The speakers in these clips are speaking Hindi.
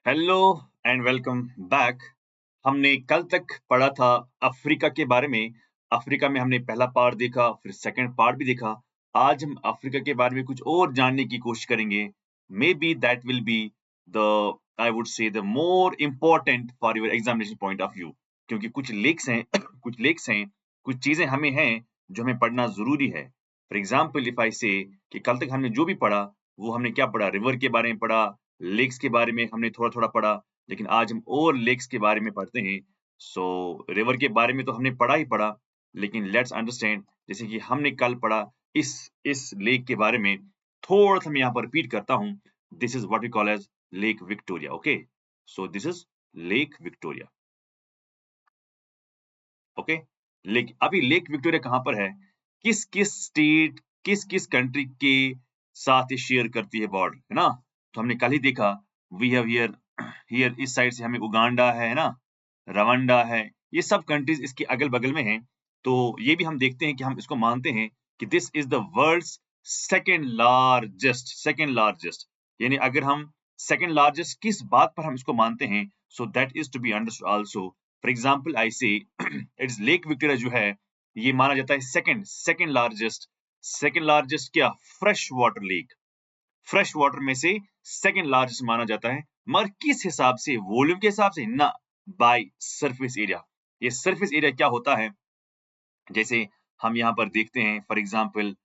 Hello and welcome back. हमने कल तक पढ़ा था अफ्रीका के बारे में। अफ्रीका में हमने पहला पार्ट देखा, फिर सेकंड पार्ट भी देखा। आज हम अफ्रीका के बारे में कुछ और जानने की कोशिश करेंगे। May be that will be the I would say the more important for your examination point of view, क्योंकि कुछ लेक्स हैं कुछ चीजें हमें हैं जो हमें पढ़ना जरूरी है। फॉर एग्जाम्पल इफ आई से कि कल तक हमने जो भी पढ़ा वो हमने क्या पढ़ा, रिवर के बारे में पढ़ा, लेक्स के बारे में हमने थोड़ा-थोड़ा पढ़ा, लेकिन आज हम और लेक्स के बारे में पढ़ते हैं। सो रिवर के बारे में तो हमने पढ़ा ही पढ़ा, लेकिन लेट्स अंडरस्टैंड जैसे कि हमने कल पढ़ा इस इस लेक के बारे में थोड़ा-सा मैं यहाँ पर रिपीट करता हूँ। This is what we call as lake Victoria, okay? So this is lake Victoria, okay? अभी लेक विक्टोरिया कहाँ पर है? किस-किस स्टेट, किस-किस कंट्री के साथ ये शेयर करती है बॉर्डर, है ना? तो हमने कल ही देखा वी हैव हियर हियर इस साइड से हमें उगांडा है ना? रवांडा है, ये सब कंट्रीज़ इसके अगल-बगल में हैं। तो ये भी हम देखते हैं कि हम इसको मानते हैं कि this is the world's second largest यानी अगर हम सेकंड लार्जेस्ट किस बात पर हम इसको मानते हैं, so that is to be understood also. For example I say it's lake Victoria जो है ये माना जाता है सेकंड लार्जेस्ट क्या fresh water lake, fresh water में से सेकंड लार्जेस्ट माना जाता है। मगर किस हिसाब से, वॉल्यूम के हिसाब से ना, बाय सरफेस एरिया। ये सरफेस एरिया क्या होता है, जैसे हम यहाँ पर देखते हैं for example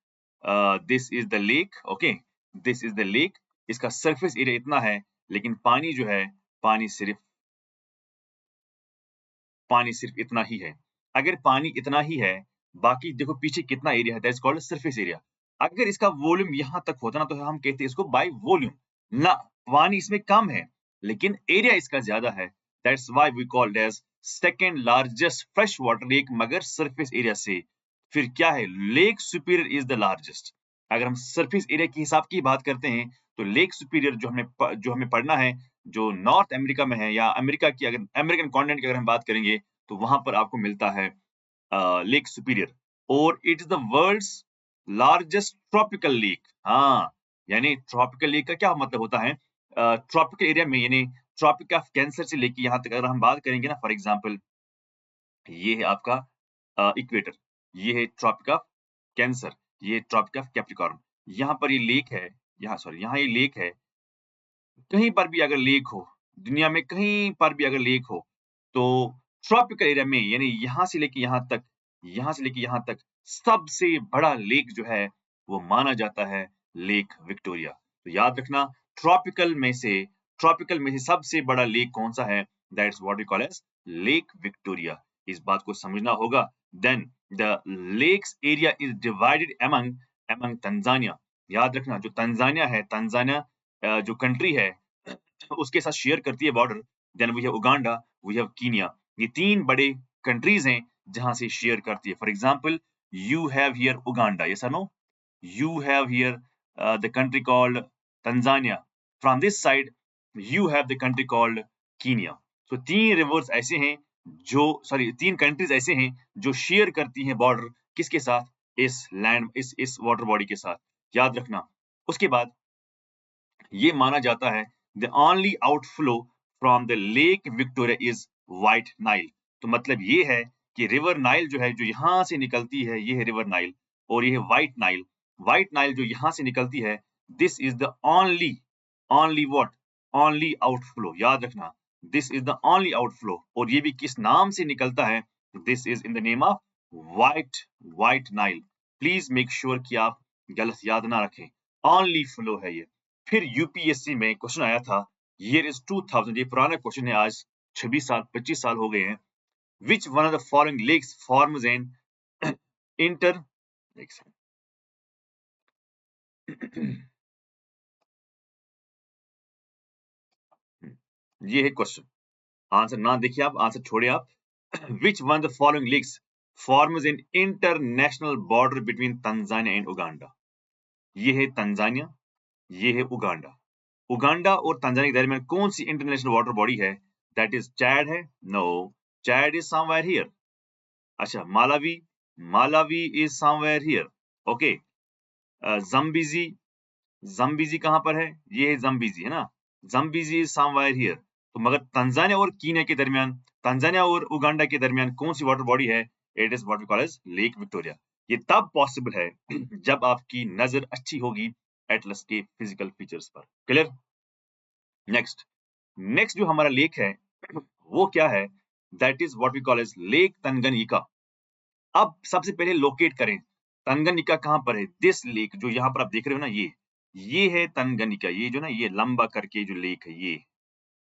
this is the lake, okay, this is the lake. इसका सरफेस एरिया इतना है, लेकिन पानी जो है पानी सिर्फ पानी सिर्फ इतना ही है। अगर पानी इतना ही है, बाकी देखो पीछे कितना एरिया है, दैट्स कॉल्ड सरफेस एरिया। अगर इसका वॉल्यूम यहाँ तक होता ना तो हम कहते हैं इसको बाय वॉल्यूम। ना, पानी इसमें कम है, लेकिन एरिया इसका ज़्यादा है। That's why we called as second largest fresh water lake, मगर सरफेस एरिया से। फिर क्या है? Lake Superior is the largest. अगर हम सरफेस एरिया के हिसाब की बात करते हैं, तो लेक सुपीरियर जो हमें पढ़ना है, जो नॉर्थ अमेरिका में है या अमेरिका की अगर अमेरिकन कॉन्टिनेंट की अगर हम बात करेंगे, तो वहाँ पर आपको मिलता है लेक सुपीरियर, और it is the world's largest tropical lake. हाँ, यानी ट्रॉपिकल लेक का क्या मतलब होता है? ट्रॉपिकल एरिया में यानी ट्रॉपिक ऑफ कैंसर से लेके यहाँ तक अगर हम बात करेंगे ना, फॉर एग्जांपल ये है आपका इक्वेटर, ये है ट्रॉपिक ऑफ कैंसर, ये ट्रॉपिक ऑफ कैप्रिकॉर्न। यहाँ पर ये लेक है, यहाँ ये लेक है। कहीं पर भी अगर लेक हो, दुनिया में कहीं पर भी अगर लेक हो, तो ट्रॉपिकल एरिया में यानी यहाँ से लेके यहाँ तक सबसे बड़ा लेक जो है, वो माना जाता है लेक विक्टोरिया। तो याद रखना ट्रॉपिकल में से सबसे बड़ा लेक कौन-सा है? That's what we call as lake Victoria. इस बात को समझना होगा। Then the lake's area is divided among among Tanzania. याद रखना जो तंजानिया जो कंट्री है उसके साथ शेयर करती है border. Then we have Uganda, we have Kenya. ये 3 बड़े कंट्रीज़ हैं जहाँ से शेयर करती है। For example you have here Uganda, yes और no? You have here the country called Tanzania. From this side you have the country called Kenya. So 3 rivers ऐसे हैं जो 3 कंट्रीज़ ऐसे हैं जो शेयर करती हैं बॉर्डर किसके साथ? इस वाटर बॉडी के साथ। याद रखना। उसके बाद ये माना जाता है the only outflow from the lake Victoria is White Nile. तो मतलब ये है कि रिवर नाइल जो है जो यहाँ से निकलती है, ये है रिवर नाइल, और ये है व्हाइट नाइल जो यहाँ से निकलती है। This is the only only what only outflow. याद रखना, this is the only outflow, और ये भी किस नाम से निकलता है? This is in the name of white Nile. Please make sure कि आप गलत याद ना रखें, ओनली फ्लो है ये। फिर यूपीएससी में क्वेश्चन आया था, ईयर इज 2000, ये पुराना क्वेश्चन है, आज 26 साल 25 साल हो गए हैं। Which one of the following lakes forms an inter एक सेकंड। ये है क्वेश्चन, आंसर ना देखिए आप, आंसर छोड़िए आप। Which one of the following lakes forms an international border between Tanzania and Uganda? ये है तंजानिया, ये है उगांडा। उगांडा और तंजानिया के दरमियान कौन सी इंटरनेशनल वाटर बॉडी है? दैट इज चैड है? No, Chad is somewhere here. अच्छा, Malawi is somewhere here, okay. Zambezi, Zambezi कहाँ पर है? ये है जम्बीजी, है ना? Zambezi is somewhere here. तो मगर तंजानिया और कीनिया के दरमियान, तंजानिया और उगांडा के दरमियान कौन सी वाटर बॉडी है? It is what we call as lake Victoria. ये तब पॉसिबल है जब आपकी नजर अच्छी होगी एटलस के फिजिकल फीचर्स पर। क्लियर? नेक्स्ट नेक्स्ट जो हमारा लेक है वो क्या है? That is what we call as Lake Tanganyika. अब सबसे पहले लोकेट करें तंगनिका कहां पर है। दिस लेक जो यहाँ पर आप देख रहे हो ना, ये है तंगनिका। ये जो ना ये लंबा करके जो लेक है ये,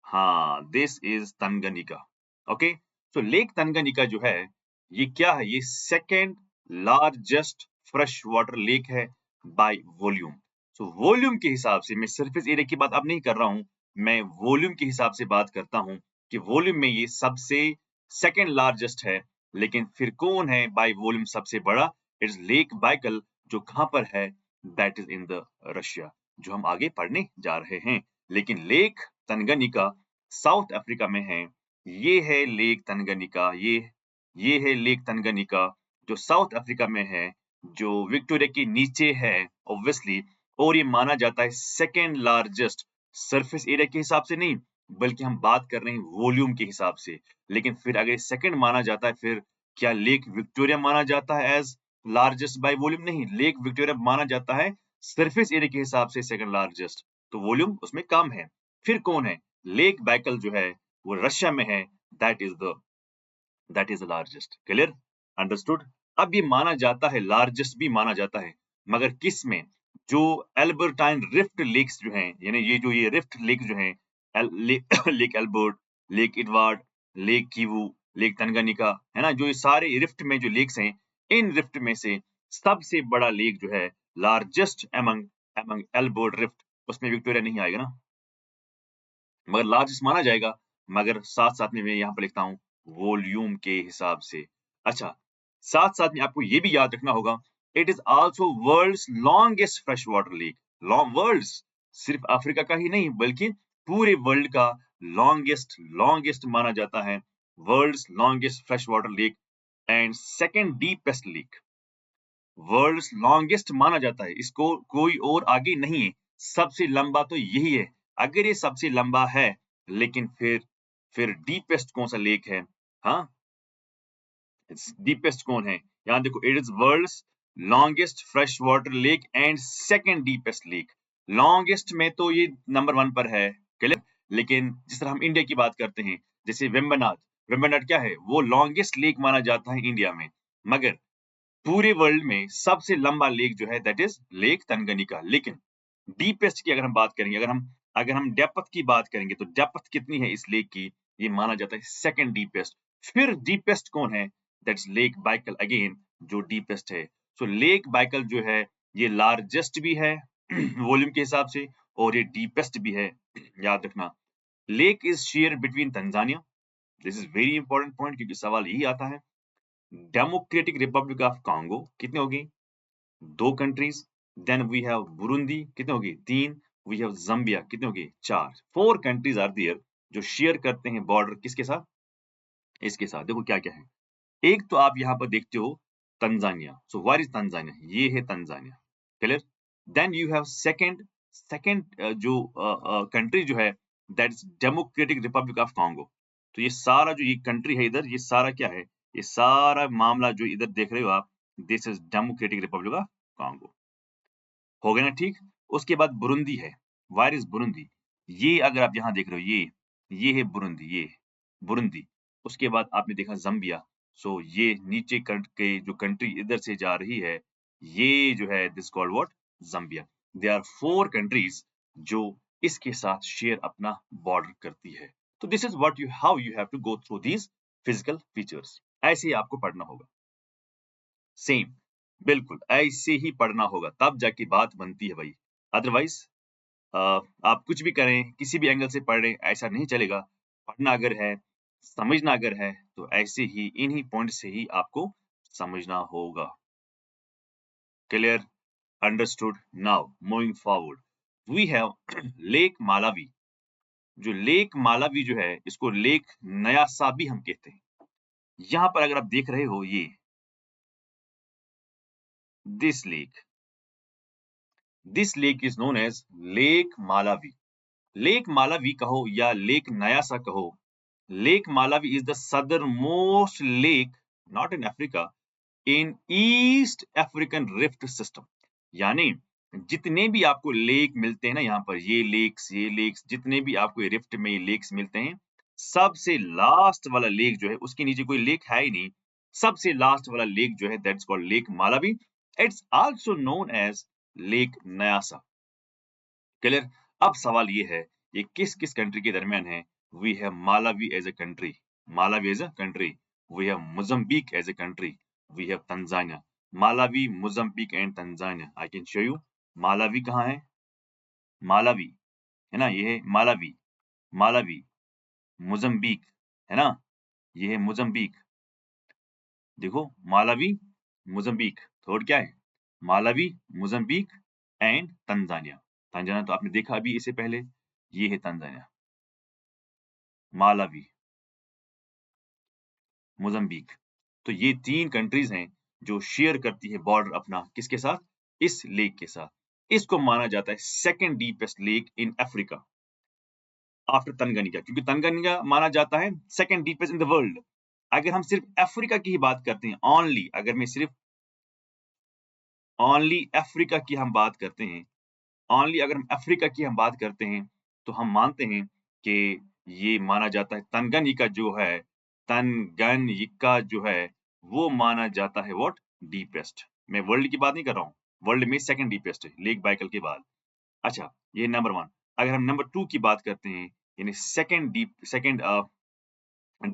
हाँ, this is Tanganyika. Okay, so Lake Tanganyika जो है ये क्या है? ये second largest fresh water lake है बाय वॉल्यूम। सो वॉल्यूम के हिसाब से, मैं सरफेस एरिया की बात अब नहीं कर रहा हूं, मैं वॉल्यूम के हिसाब से बात करता हूं कि वॉल्यूम में ये सबसे सेकेंड लार्जेस्ट है। लेकिन फिर कौन है बाय वॉल्यूम सबसे बड़ा? इट्स लेक बाइकल, जो कहां पर है? That is in the Russia, जो हम आगे पढ़ने जा रहे हैं। लेकिन लेक तंगनिका साउथ अफ्रीका में है। ये है लेक तंगनिका, ये है लेक तंगनिका जो साउथ अफ्रीका में है, जो विक्टोरिया के नीचे है ऑब्वियसली। और ये माना जाता है सेकेंड लार्जेस्ट, सरफेस एरिया के हिसाब से नहीं, बल्कि हम बात कर रहे हैं वॉल्यूम के हिसाब से। लेकिन फिर अगर सेकेंड माना जाता है, फिर क्या लेक विक्टोरिया माना जाता है एज लार्जेस्ट बाय वॉल्यूम? नहीं, लेक विक्टोरिया माना जाता है सरफेस एरिया के हिसाब से सेकेंड लार्जेस्ट, तो वॉल्यूम उसमें कम है। फिर कौन है? लेक बैकल जो है वो रशिया में है, that is the largest. Clear? Understood? अब ये माना जाता है, लार्जेस्ट भी माना जाता है, मगर किस में? जो एल्बर्टाइन रिफ्ट लेक्स जो हैं, यानी ये रिफ्ट लेक जो हैं, Lake Albert, Lake Edward, Lake Kivu, Lake Tanganyika, है ना, जो ये सारे रिफ्ट में जो लेक्स हैं, इन रिफ्ट में से सबसे बड़ा लेक जो है, largest among among Albert rift, उसमें विक्टोरिया नहीं आएगा ना, मगर लार्जेस्ट माना जाएगा। मगर साथ साथ में मैं यहाँ पर लिखता हूँ वॉल्यूम के हिसाब से। अच्छा, साथ साथ में आपको ये भी याद रखना होगा, it is also world's longest fresh water lake. Long world's, सिर्फ अफ्रीका का ही नहीं बल्कि पूरे वर्ल्ड का लॉन्गेस्ट लॉन्गेस्ट माना जाता है, world's longest fresh water lake and second deepest lake. World's longest माना जाता है, इसको कोई और आगे नहीं है, सबसे लंबा तो यही है। अगर ये सबसे लंबा है, लेकिन फिर डीपेस्ट कौन सा लेक है? हाँ, डीपेस्ट कौन है? यहाँ देखो, it is world's longest fresh water lake and second deepest lake. Longest में तो ये नंबर 1 पर है, क्लियर? लेकिन जिस तरह हम इंडिया की बात करते हैं, जैसे वेम्बनाड, वेम्बनाड क्या है? वो लॉन्गेस्ट लेक माना जाता है इंडिया में, मगर पूरे वर्ल्ड में सबसे लंबा लेक जो है दैट इज लेक तंगनिका। लेकिन डीपेस्ट की अगर हम बात करेंगे, अगर हम डेप्थ की बात करेंगे, तो डेप्थ कितनी है इस लेक की? ये माना जाता है सेकंड डीपेस्ट। फिर डीपेस्ट कौन है? दैट्स लेक बाइकल अगेन, जो डीपेस्ट है। सो लेक बाइकल जो है ये लार्जेस्ट भी है वॉल्यूम के हिसाब से, और ये डीपेस्ट भी है। याद रखना, lake is share between Tanzania, this is very important point, क्योंकि सवाल यही आता है। डेमोक्रेटिक रिपब्लिक ऑफ कांगो, कितने हो गई? 2 countries. Then we have Burundi, कितने हो गई? 3। वी हैव ज़ाम्बिया, कितने हो गई? 4। 4 कंट्रीज आर देयर जो शेयर करते हैं बॉर्डर किसके साथ? इसके साथ। देखो क्या-क्या है। एक तो आप यहाँ पर देखते हो Tanzania. So where is Tanzania? ये है Tanzania. Clear? Then you have second second जो कंट्री जो है that is democratic Republic of Congo. तो ये सारा जो ये कंट्री है इधर, ये सारा क्या है? ये सारा मामला जो इधर देख रहे हो आप, this is democratic Republic of Congo. हो गया ना ठीक? उसके बाद बुरुंदी है। Where is Burundi? ये अगर आप यहाँ देख रहे हो, ये है बुरुंदी, ये बुरुंदी। उसके बाद आपने देखा ज़ाम्बिया। सो ये नीचे के जो कंट्री इधर से जा रही है, ये जो है this called what? Zambia. They are 4 countries जो इसके साथ शेयर अपना बॉर्डर करती है। तो this is what you have to go through these physical features. ऐसे ही आपको पढ़ना होगा। सेम, बिल्कुल ऐसे ही पढ़ना होगा, तब जाके बात बनती है भाई। अदरवाइज आप कुछ भी करें, किसी भी एंगल से पढ़ें, ऐसा नहीं चलेगा। पढ़ना अगर है, समझना अगर है, तो ऐसे ही इन्हीं पॉइंट से ही आपको समझना होगा। Clear? Understood? Now moving forward, we have lake Malawi. जो लेक मालावी जो है, इसको लेक नया साबी हम कहते हैं। यहाँ पर अगर आप देख रहे हो, ये this lake is known as lake Malawi. Lake Malawi कहो या लेक न्यासा कहो, lake Malawi is the southern most lake not in Africa in East African rift system. यानी जितने भी आपको लेक मिलते हैं ना, यहाँ पर ये लेक्स जितने भी आपको रिफ्ट में लेक्स मिलते हैं, सबसे लास्ट वाला लेक जो है उसके नीचे कोई लेक है ही नहीं। सबसे लास्ट वाला लेक जो है that's called lake Malawi. It's also known as lake Nyasa. Clear? अब सवाल ये है, ये किस किस कंट्री के दरमियान है? We have Malawi as a country, Malawi as a country, we have Mozambique as a country, we have Tanzania. Malawi, Mozambique and Tanzania. I can show you. Malawi कहाँ है? मालावी है ना, ये है मालावी, मालावी, मोजाम्बिक है ना, ये है मोजाम्बिक। देखो मालावी, मोजाम्बिक, थर्ड क्या है? Malawi, Mozambique and Tanzania. Tanzania तो आपने देखा अभी इससे पहले, ये है तंजानिया, मालावी, मोजाम्बिक। तो ये 3 कंट्रीज हैं जो शेयर करती है बॉर्डर अपना किसके साथ? इस लेक के साथ। इसको माना जाता है second deepest lake in Africa after Tanganyika, क्योंकि तंगनिका माना जाता है second deepest in the world. अगर हम सिर्फ अफ्रीका की ही बात करते हैं, ओनली अगर मैं सिर्फ ओनली अफ्रीका की हम बात करते हैं, ओनली अगर हम अफ्रीका की हम बात करते हैं, तो हम मानते हैं कि ये माना जाता है तंगनिका जो है, तनगन्यिका जो है, वो माना जाता है व्हाट? डीपेस्ट। मैं वर्ल्ड की बात नहीं कर रहा हूँ, वर्ल्ड में सेकंड डीपेस्ट है, लेक बाइकल के बाद। अच्छा, ये नंबर 1। अगर हम नंबर 2 की बात करते हैं, यानी सेकंड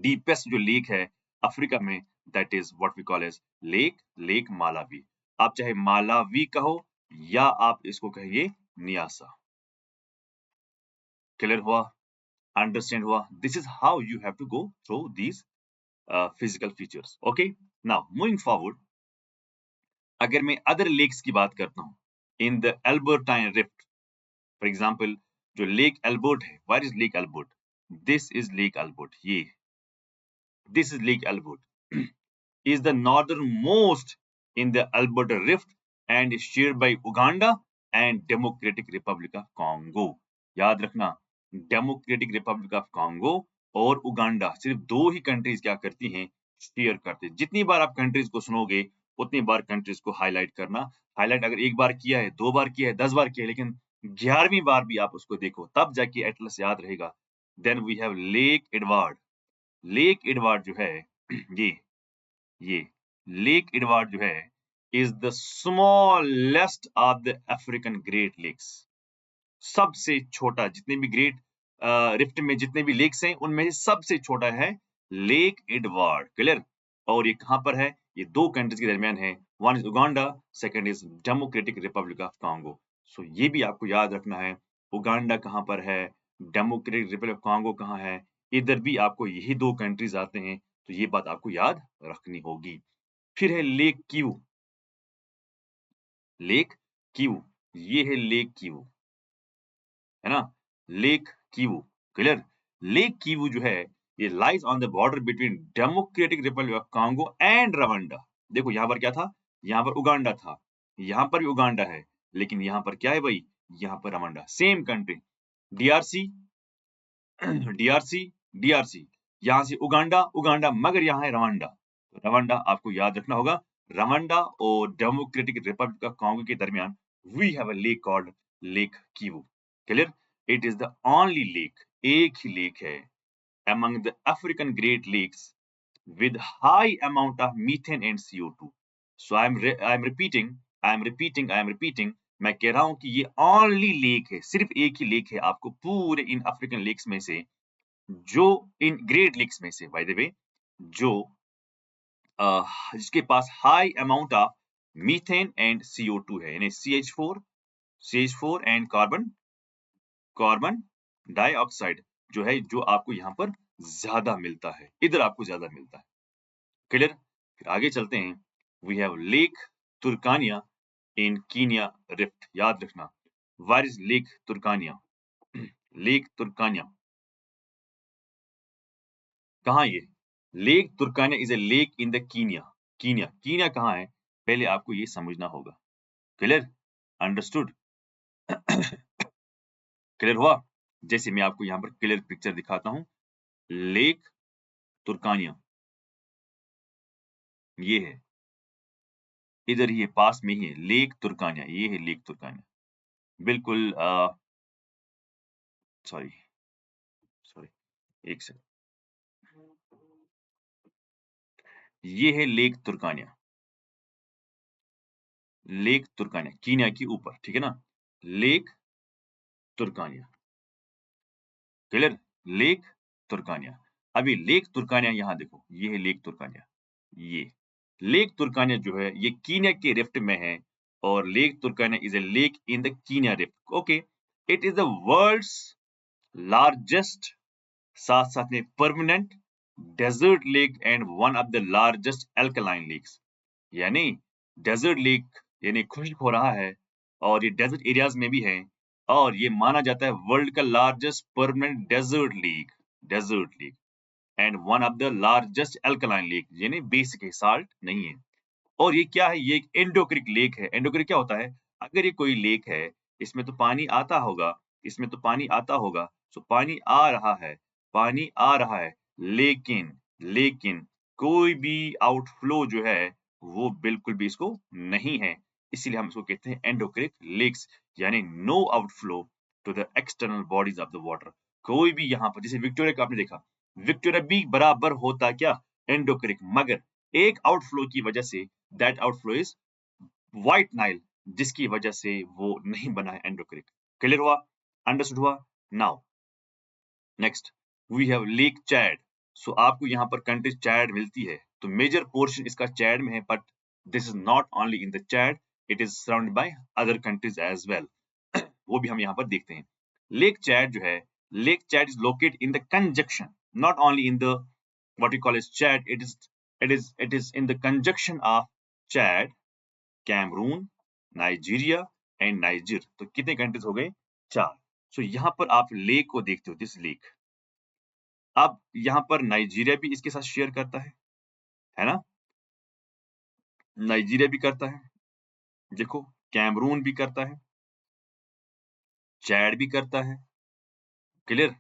डीपेस्ट जो लेक है अफ्रीका में, that is what we call as lake Malawi. आप चाहे मालावी कहो या आप इसको कहिए नियासा। क्लियर हुआ? अंडरस्टैंड हुआ? This is how you have to go through these physical features. Okay, now moving forward, अगर मैं अदर लेक्स की बात करता हूँ in the Albertine rift, for example जो लेक एल्बर्ट है, where is Lake Albert? This is Lake Albert, ये this is Lake Albert is the northernmost in the Alberta Rift and is shared by Uganda and Democratic Republic of Congo। याद रखना, डेमोक्रेटिक रिपब्लिक ऑफ कॉन्गो और उगांडा, सिर्फ 2 ही कंट्रीज क्या करती हैं? शेयर करते हैं। जितनी बार आप कंट्रीज को सुनोगे उतनी बार कंट्रीज को हाईलाइट करना। हाईलाइट अगर एक बार किया है, 2 बार किया है, 10 बार किया है, लेकिन 11वीं बार भी आप उसको देखो, तब जाके एटलस याद रहेगा। Then we have lake Edward. Lake Edward जो है ये लेक एडवर्ड जो है is the smallest of the African great lakes. सबसे छोटा, जितने भी ग्रेट रिफ्ट में जितने भी लेक्स हैं उनमें से सबसे छोटा है लेक एडवर्ड। क्लियर? और ये कहां पर है? ये 2 कंट्रीज के दरमियान है, one is Uganda, second is democratic Republic of Congo. So ये भी आपको याद रखना है, उगांडा कहां पर है, डेमोक्रेटिक रिपब्लिक ऑफ कॉन्गो कहां है, इधर भी आपको यही 2 कंट्रीज आते हैं। तो ये बात आपको याद रखनी होगी। फिर है लेक कीवू, लेक कीवू, ये है लेक कीवू, है ना, lake Kivu. Clear? Lake Kivu जो है ये lies on the border between democratic Republic of Congo and Rwanda. देखो यहाँ पर क्या था? यहाँ पर उगांडा था, यहाँ पर भी उगांडा है, लेकिन यहाँ पर क्या है भाई? यहाँ पर Rwanda, same country. DRC DRC DRC, यहाँ से उगांडा उगांडा, मगर यहाँ है रवांडा। तो रवांडा आपको याद रखना होगा। रवांडा और डेमोक्रेटिक रिपब्लिक ऑफ कांगो के दरमियान we have a lake called lake Kivu. Clear? It is the only lake, एक ही लेक है among the African Great Lakes with high amount of methane and CO2। So I'm repeating, मैं कह रहा हूं कि ये ओनली लेक है, सिर्फ एक ही लेक है आपको पूरे इन अफ्रीकन लेक्स में से, जो इन ग्रेट लेक्स में से बाय द वे, जो जिसके पास high amount of methane and CO2 है, यानी CH4 एंड कार्बन डाइऑक्साइड जो है, जो आपको यहाँ पर ज्यादा मिलता है, इधर आपको ज्यादा मिलता है। क्लियर? फिर आगे चलते हैं। We have Lake Turkana in Kenya rift. याद रखना, where is Lake Turkana? Lake Turkana कहाँ ये? Lake Turkana is a lake in the Kenya. Kenya कहाँ है? पहले आपको ये समझना होगा। क्लियर? अंडरस्टूड? क्लियर हुआ? जैसे मैं आपको यहाँ पर क्लियर पिक्चर दिखाता हूँ, लेक तुर्कानिया ये है, इधर ही है, पास में ही है, लेक तुर्कानिया, ये है लेक तुर्कानिया। बिल्कुल सॉरी सॉरी, एक सेकंड, ये है Lake Turkana, Lake Turkana, Kenya के ऊपर, ठीक है ना? Lake Turkana, clear? Lake Turkana. अभी लेक तुर्कानिया यहाँ देखो, ये है लेक तुर्कानिया, ये लेक तुर्कानिया जो है ये कीनिया के रिफ्ट में है और Lake Turkana is a lake in the Kenya rift. Okay, it is the world's largest, साथ साथ में permanent desert lake and one of the largest alkaline lakes. यानी डेजर्ट लेक यानी खुश्क हो रहा है और ये डेजर्ट एरियाज में भी है और ये माना जाता है वर्ल्ड का largest permanent desert lake and one of the largest alkaline lake, यानी बेसिक है, साल्ट नहीं है। और ये क्या है? ये एक एंडोक्रिक लेक है। एंडोक्रिक क्या होता है? अगर ये कोई लेक है, इसमें तो पानी आता होगा, इसमें तो पानी आता होगा, सो पानी आ रहा है, पानी आ रहा है, लेकिन लेकिन कोई भी आउटफ्लो जो है वो बिल्कुल भी इसको नहीं है। इसीलिए हम इसको कहते हैं एंडोक्रिक लेक्स, यानी no outflow to the external bodies of the water. कोई भी यहाँ पर, जैसे विक्टोरिया का आपने देखा, विक्टोरिया भी बराबर होता क्या? एंडोक्रिक, मगर एक आउटफ्लो की वजह से, that outflow is White Nile, जिसकी वजह से वो नहीं बना है एंडोक्रिक। क्लियर हुआ? अंडरस्टूड हुआ? Now next we have Lake Chad. So आपको यहाँ पर कंट्री चैड मिलती है, तो मेजर पोर्शन इसका चैड में है, but this is not only in the Chad, it is surrounded by other countries as well. वो भी हम यहाँ पर देखते हैं। लेक चैड जो है, Lake Chad is located in the conjunction, not only in the what we call as Chad, it is in the conjunction of Chad, Cameroon, Nigeria and Niger। तो कितने कंट्रीज हो गए? 4। सो यहाँ पर आप लेक को देखते हो, दिस लेक। अब यहाँ पर नाइजीरिया भी इसके साथ शेयर करता है ना? नाइजीरिया भी करता है, देखो, कैमरून भी करता है, चैड भी करता है, क्लियर?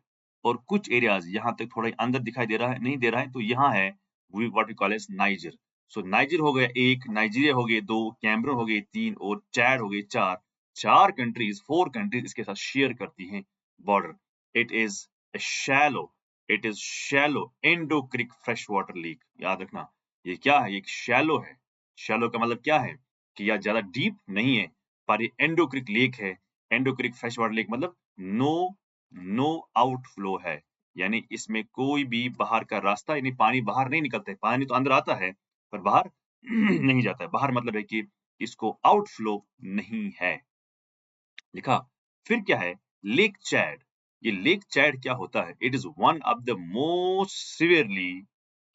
और कुछ एरियाज यहाँ तक थोड़ा अंदर दिखाई दे रहा है, नहीं दे रहा है, तो यहाँ है what we call as Niger. So Niger हो गया 1, नाइजीरिया हो गए 2, कैमरून हो गए 3 और चैड हो गए 4। 4 कंट्रीज, 4 कंट्रीज इसके साथ शेयर करती हैं border. It is a shallow, it is shallow endorheic fresh water lake. याद रखना, ये क्या है? एक शैलो है। शैलो का मतलब क्या है? कि यह ज्यादा डीप नहीं है, पर ये एंडोक्रिक लेक है। एंडोक्रिक फ्रेश वाटर लेक मतलब नो नो आउटफ्लो है, यानी इसमें कोई भी बाहर का रास्ता, यानी पानी बाहर नहीं निकलता है, पानी तो अंदर आता है पर बाहर नहीं जाता है। बाहर मतलब है कि इसको आउटफ्लो नहीं है, लिखा। फिर क्या है? Lake Chad. ये लेक चैड क्या होता है? It is one of the most severely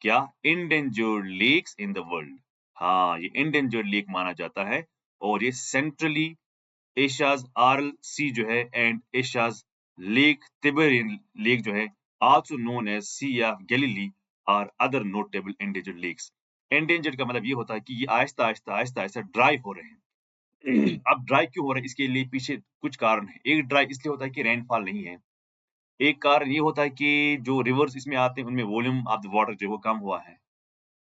क्या endangered lakes in the world. हाँ, ये इंडेंजर्ड लेक माना जाता है और ये सेंट्रली एशियाज आरल सी जो है and Asia's lake Tiberian lake जो है, also known as Sea of Galilee और other notable endangered lakes. Endangered का मतलब ये होता है कि ये आहिस्ता आहिस्ता आहिस्ता आहिस्ता ड्राई हो रहे हैं। अब ड्राई क्यों हो रहा है? इसके लिए पीछे कुछ कारण है। एक, ड्राई इसलिए होता है कि रेनफॉल नहीं है। एक कारण ये होता है कि जो रिवर्स इसमें आते हैं उनमें वॉल्यूम ऑफ द वाटर जो है वो कम हुआ है।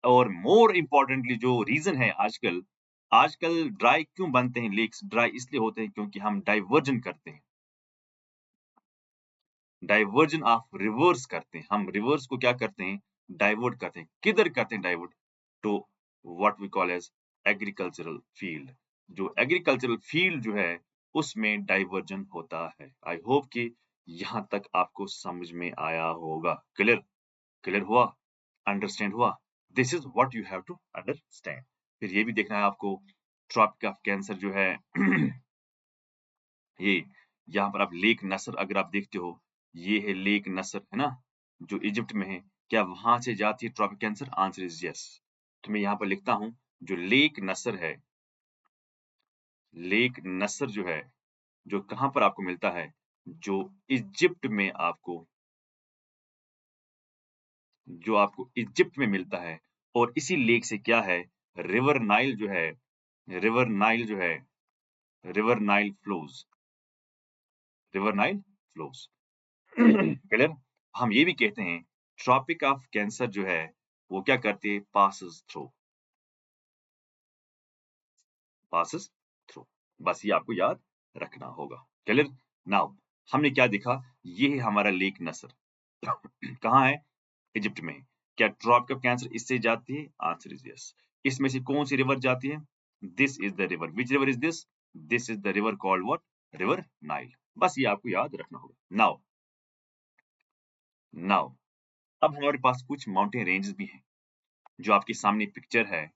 और मोर इम्पोर्टेंटली जो रीजन है, आजकल आजकल ड्राई क्यों बनते हैं लेक्स? ड्राई इसलिए होते हैं क्योंकि हम डाइवर्जन करते हैं, डाइवर्जन ऑफ रिवर्स करते हैं। हम रिवर्स को क्या करते हैं? डाइवर्ट करते हैं। किधर करते हैं divert? To what we call as agricultural field. जो एग्रीकल्चरल फील्ड जो है उसमें डाइवर्जन होता है। आई होप कि यहाँ तक आपको समझ में आया होगा। क्लियर? क्लियर हुआ? अंडरस्टैंड हुआ? This is what you have to understand. फिर ये भी देखना है आपको, ट्रॉपिक ऑफ कैंसर जो है ये यहाँ पर आप लेक नसर अगर आप देखते हो, ये है लेक नसर, है ना, जो इजिप्ट में है। क्या वहां से जाती है tropic cancer? Answer is yes. तो मैं यहाँ पर लिखता हूँ, जो लेक नसर है, लेक नसर जो है, जो कहाँ पर आपको मिलता है? जो इजिप्ट में आपको, जो आपको इजिप्ट में मिलता है। और इसी लेक से क्या है? रिवर नाइल जो है, रिवर नाइल जो है, river Nile flows, river Nile flows. Clear? हम ये भी कहते हैं ट्रॉपिक ऑफ कैंसर जो है वो क्या करती है, पासेस थ्रू। बस ये आपको याद रखना होगा। क्लियर? नाउ हमने क्या देखा, ये है हमारा लेक नसर। कहाँ है? इजिप्ट में। क्या ट्रॉपिक ऑफ कैंसर इससे जाती है? Answer is yes. इसमें से कौन सी रिवर जाती है? This is the river. Which river is this? This is the river called what? River Nile. बस ये आपको याद रखना होगा। नाउ अब हमारे पास कुछ माउंटेन रेंजेस भी हैं। जो आपके सामने पिक्चर है,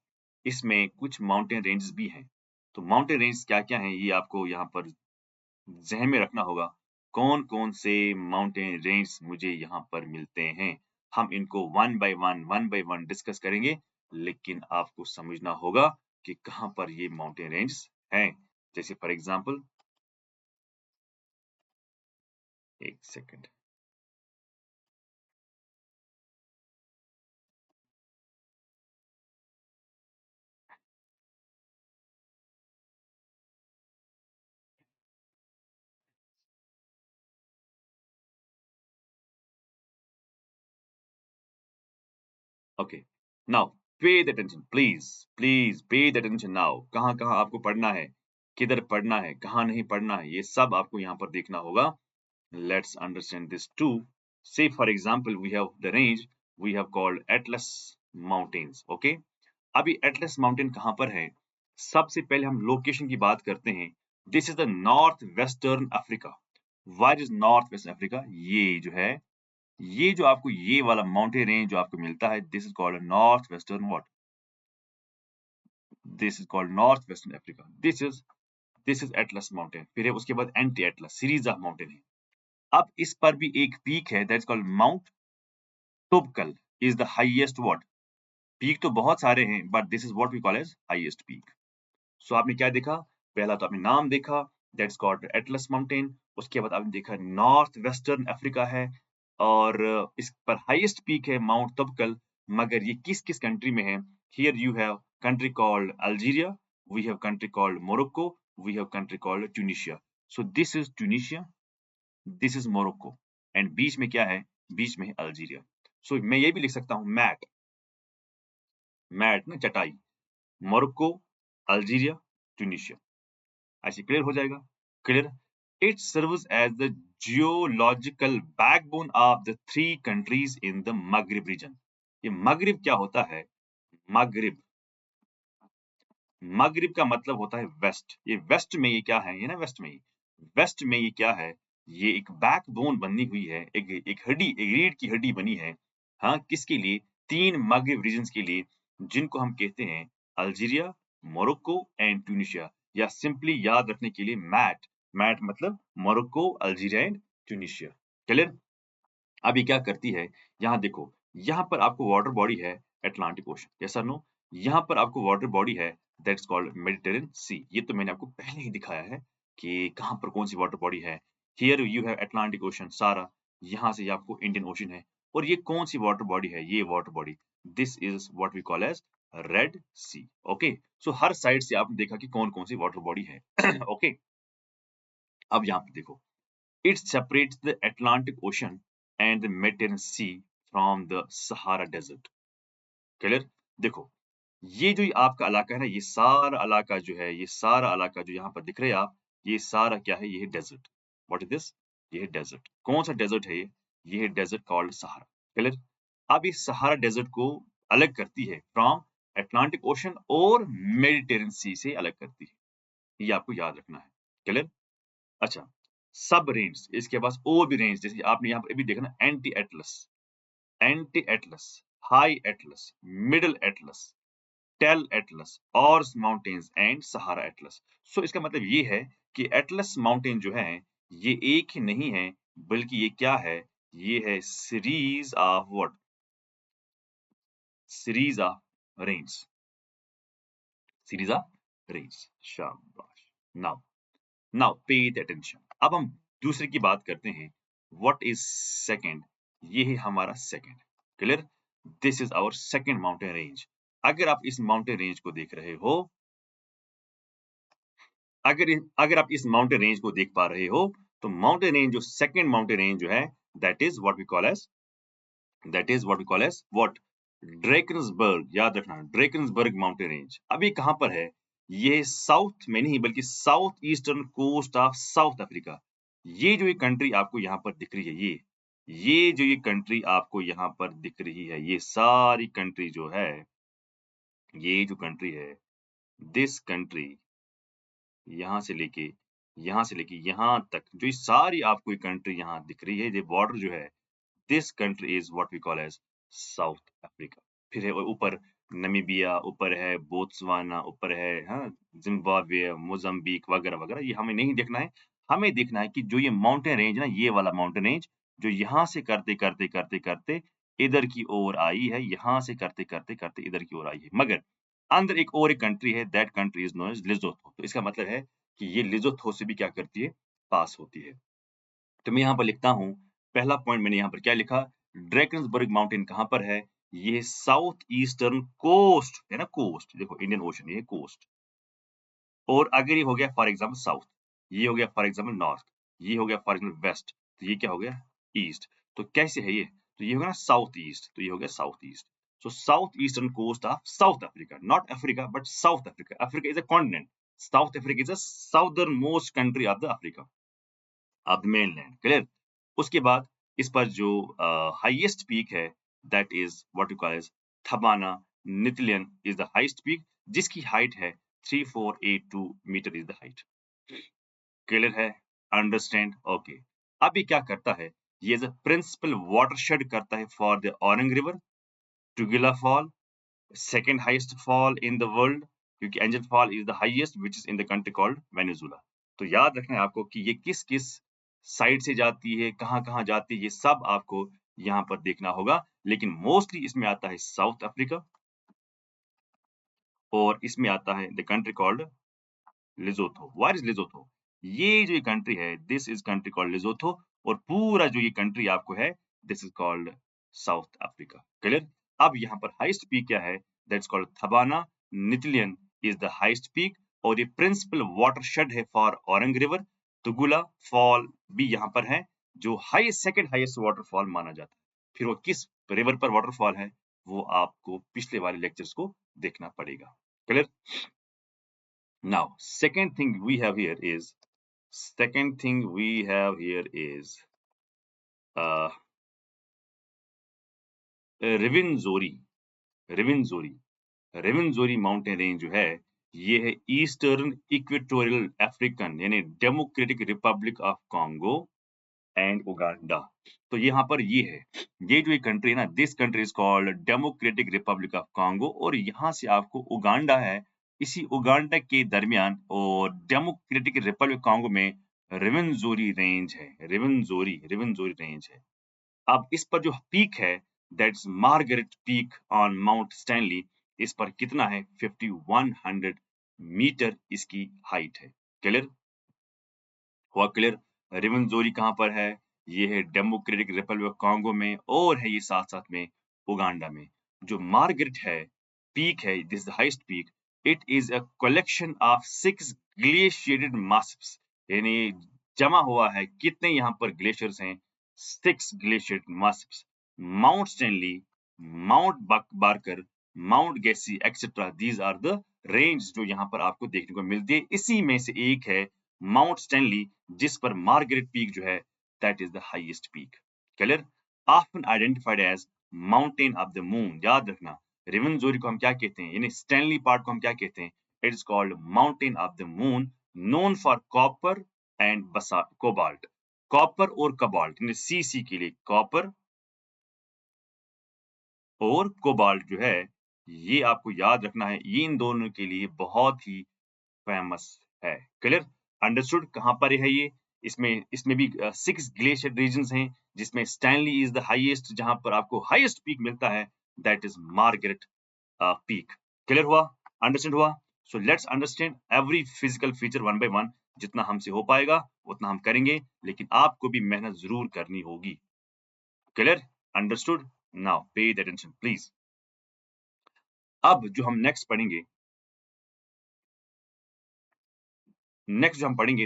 इसमें कुछ माउंटेन रेंजेस भी हैं। तो माउंटेन रेंज क्या-क्या हैं, ये आपको यहाँ पर ज़हन में रखना होगा। कौन-कौन से माउंटेन रेंज मुझे यहाँ पर मिलते हैं। हम इनको वन बाय वन डिस्कस करेंगे, लेकिन आपको समझना होगा कि कहाँ पर ये माउंटेन रेंज हैं। जैसे फॉर एग्जांपल, एक second. Okay, now pay the attention please, please pay the attention now. कहाँ-कहाँ आपको पढ़ना है, किधर पढ़ना है, कहाँ नहीं पढ़ना है, ये सब आपको यहाँ पर देखना होगा। Let's understand this too. Say for example, we have the range we have called Atlas Mountains. Okay? अभी एटलस माउंटेन कहाँ पर है? सबसे पहले हम लोकेशन की बात करते हैं। This is the north western Africa. What is north west Africa? ये जो है, ये जो आपको ये वाला माउंटेन रेंज जो आपको मिलता है, this is called north western what? This is called north western Africa. This is Atlas mountain. फिर है उसके बाद anti Atlas series of mountain है। अब इस पर भी एक पीक है, that is called Mount Toubkal is the highest what? Peak तो बहुत सारे हैं, but this is what we call as highest peak. So आपने क्या देखा? पहला तो आपने नाम देखा, दैट्स कॉल्ड एटलस माउंटेन। उसके बाद आपने देखा नॉर्थ वेस्टर्न अफ्रीका है, और इस पर हाईएस्ट पीक है माउंट तबकल। मगर ये किस किस कंट्री में है? Here you have country called Algeria, we have country called Morocco, we have country called Tunisia. So this is Tunisia, this is Morocco, and बीच में क्या है? बीच में है अल्जीरिया। सो मैं ये भी लिख सकता हूँ मैट, मैट ना चटाई, मोरक्को, अल्जीरिया, ट्यूनिशिया। ऐसे क्लियर हो जाएगा? Clear? It serves as the geological backbone of the three countries in the Maghreb region. ये मगरिब क्या होता है? मगरिब, मगरिब का मतलब होता है वेस्ट। ये वेस्ट में ये क्या है? ये ना वेस्ट में ही, वेस्ट में ये क्या है? ये एक बैकबोन बनी हुई है, एक एक हड्डी, एक रीढ़ की हड्डी बनी है। हाँ, किसके लिए? तीन मगरिब रीजन्स के लिए, जिनको हम कहते हैं अल्जीरिया, मोरक्को एंड ट्यूनिशिया, या सिंपली याद रखने के लिए मैट। मैट मतलब Morocco, Algeria and Tunisia. Clear? अब ये क्या करती है? यहाँ देखो, यहाँ पर आपको वाटर बॉडी है अटलांटिक ओशन, यस और नो? यहाँ पर आपको वाटर बॉडी है दैट्स कॉल्ड मेडिटेरेनियन सी। ये तो मैंने आपको पहले ही दिखाया है कि कहाँ पर कौन सी वाटर बॉडी है। Here you have Atlantic ocean सारा, यहाँ से ये आपको इंडियन ओशन है। और ये कौन सी वाटर बॉडी है? ये water body, this is what we call as Red Sea. Okay, so हर साइड से आपने देखा कि कौन कौन सी वाटर बॉडी है। ओके, अब यहाँ पे देखो, it separates the Atlantic Ocean and the Mediterranean Sea from the Sahara Desert. Clear? देखो, ये जो आपका इलाका है ना, ये सारा इलाका जो है, ये सारा इलाका जो यहाँ पर दिख रहे हैं आप, ये सारा क्या है? ये है डेजर्ट। What is this? ये है डेजर्ट। कौन सा डेजर्ट है ये? ये है डेजर्ट कॉल्ड सहारा। क्लियर? अब इस सहारा डेजर्ट को अलग करती है फ्रॉम अटलांटिक ओशन और मेडिटेरेनियन सी से अलग करती है। ये आपको याद रखना है। क्लियर? अच्छा, सब रेंज, इसके पास और भी रेंज, जैसे आपने यहाँ पर अभी देखा ना, anti Atlas, anti Atlas, high Atlas, middle Atlas, Tell Atlas, Aurès mountains and Sahara Atlas. So इसका मतलब ये है कि एटलस माउंटेन जो है, ये एक ही नहीं है, बल्कि ये क्या है? ये है series of what? Series of range, series of range. शाबाश। Now, now pay the attention. अब हम दूसरे की बात करते हैं। What is second? ये है हमारा second. Clear? This is our second mountain range. अगर आप इस माउंटेन रेंज को देख रहे हो, अगर आप इस माउंटेन रेंज को देख पा रहे हो, तो माउंटेन रेंज जो सेकंड माउंटेन रेंज जो है, that is what we call as what Drakensberg, याद रखना ड्रेकन्सबर्ग माउंटेन रेंज। अब ये कहां पर है? ये साउथ में नहीं बल्कि south eastern coast of South Africa. ये जो ये कंट्री आपको यहाँ पर दिख रही है, ये जो ये कंट्री आपको यहाँ पर दिख रही है, ये सारी कंट्री जो है, ये जो कंट्री है, दिस कंट्री यहाँ से लेके यहाँ तक जो ये सारी आपको ये कंट्री यहाँ दिख रही है, ये बॉर्डर जो है, this country is what we call as South Africa. फिर है ऊपर नमीबिया, ऊपर है बोत्सवाना, ऊपर है जिम्बाब्वे, मोजाम्बिक वगैरह वगैरह। ये हमें नहीं देखना है, हमें देखना है कि जो ये माउंटेन रेंज ना, ये वाला माउंटेन रेंज जो यहाँ से करते करते करते करते इधर की ओर आई है, यहाँ से करते करते करते इधर की ओर आई है। मगर अंदर एक और एक कंट्री है, that country is known as Lesotho. तो इसका मतलब है कि ये लिजोथो से भी क्या करती है, पास होती है। तो मैं यहाँ पर लिखता हूँ, पहला पॉइंट मैंने यहाँ पर क्या लिखा, ड्रैकन्सबर्ग माउंटेन कहाँ पर है? ये साउथ ईस्टर्न कोस्ट है ना, कोस्ट देखो इंडियन ओशन, ये कोस्ट। और अगर ये हो गया फॉर एग्जाम्पल साउथ, ये हो गया फॉर एग्जाम्पल नॉर्थ, ये हो गया फॉर एग्जाम्पल वेस्ट, तो ये क्या हो गया, ईस्ट। तो कैसे है ये? तो ये होगा ना साउथ ईस्ट, तो ये हो गया south east. So south eastern coast of South Africa, not Africa, but South Africa. Africa is a continent. South Africa is the southernmost country of the Africa, of the mainland. Clear? उसके बाद इस पर जो हाईएस्ट पीक है, that is what you call as Thabana Ntlenyana is the highest peak, जिसकी हाइट है 3482 metre is the height. Clear है? अंडरस्टैंड? ओके। अब ये क्या करता है, ये एज अ प्रिंसिपल वाटरशेड करता है for the Orange river, Tugela fall, second highest fall in the world, क्योंकि Angel fall is the highest which is in the country called Venezuela. तो याद रखना है आपको कि ये किस किस साइड से जाती है, कहाँ कहाँ जाती है, ये सब आपको यहाँ पर देखना होगा। लेकिन मोस्टली इसमें आता है साउथ अफ्रीका, और इसमें आता है the country called Lesotho. What is Lesotho? ये जो ये कंट्री है, this is country called Lesotho, और पूरा जो ये कंट्री आपको है, this is called South Africa. Clear? अब यहाँ पर हाईएस्ट पीक क्या है, that's called Thabana Ntlenyana is the highest peak, और ये प्रिंसिपल वाटरशेड है for Orange river. Tugela fall भी यहाँ पर है, जो हाईएस्ट सेकंड हाईएस्ट वाटरफॉल माना जाता है। फिर वो किस रिवर पर वाटरफॉल है, वो आपको पिछले वाले लेक्चर्स को देखना पड़ेगा। Clear? Now, second thing we have here is uh, Rwenzori. Rwenzori Rwenzori mountain range जो है, ये है ईस्टर्न इक्वेटोरियल अफ्रीकन यानी Democratic Republic of Congo and Uganda. तो यहाँ पर ये है, ये जो एक कंट्री है ना, this country is called democratic Republic of Congo, और यहाँ से आपको उगांडा है, इसी उगांडा के दरमियान और डेमोक्रेटिक रिपब्लिक कॉन्गो में रिवेंजोरी रेंज है, रिवेंजोरी रेंज है। अब इस पर जो पीक है, that's Margaret peak on mount Stanley, इस पर कितना है, 5100 मीटर इसकी हाइट है। क्लियर हुआ? क्लियर? रिवेंजोरी कहाँ पर है? ये है डेमोक्रेटिक रिपब्लिक ऑफ कॉन्गो में, और है ये साथ साथ में उगांडा में। जो मार्गरेट है पीक है, this the highest peak, it is a collection of 6 glaciated massifs, यानी जमा हुआ है कितने यहाँ पर ग्लेशियर्स हैं, 6 glaciated massifs. Mount Stanley, Mount Baker, Mount Gessi etcetera, these are the range जो यहाँ पर आपको देखने को मिलती है। इसी में से एक है माउंट स्टैनली, जिस पर मार्गरेट पीक जो है, that is the highest peak. Clear? Often identified as mountain of the moon. याद रखना, रिवेंजोरी को हम क्या कहते हैं, यानी स्टैनली पार्ट को हम क्या कहते हैं, it is called mountain of the moon, known for copper and cobalt. Copper और कोबाल्ट, यानी सी के लिए कॉपर और कोबाल्ट जो है, ये आपको याद रखना है, ये इन दोनों के लिए बहुत ही फेमस है। क्लियर? अंडरस्टूड? कहां पर है ये? इसमें भी 6 ग्लेशियर रीजन्स हैं, जिसमें स्टैनली इज द हाईएस्ट, जहां पर आपको हाईएस्ट पीक मिलता है, that is Margaret peak. Clear हुआ? अंडरस्टैंड हुआ? So let's understand every physical feature one by one. जितना हमसे हो पाएगा उतना हम करेंगे, लेकिन आपको भी मेहनत जरूर करनी होगी। Clear? Understood? Now pay attention please. अब जो हम नेक्स्ट पढ़ेंगे,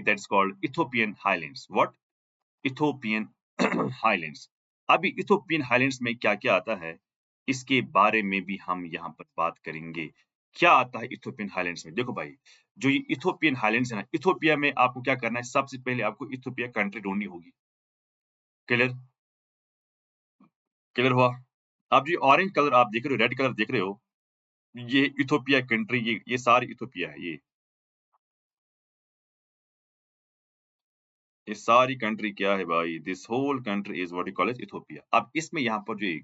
that's called Ethiopian highlands. What? Ethiopian highlands. अभी इथोपियन हाईलैंड्स में क्या क्या आता है इसके बारे में भी हम यहाँ पर बात करेंगे। क्या आता है इथोपियन हाईलैंड्स में? देखो भाई, जो ये इथोपियन हाईलैंड्स है ना, इथोपिया में आपको क्या करना है, सबसे पहले आपको इथोपिया कंट्री ढूंढनी होगी। क्लियर? क्लियर हुआ? अब जो ऑरेंज कलर आप देख रहे हो, रेड कलर देख रहे हो, ये इथोपिया कंट्री, ये सारी इथोपिया है। ये सारी कंट्री क्या है भाई? This whole country is what you call as Ethiopia. अब इसमें यहाँ पर जो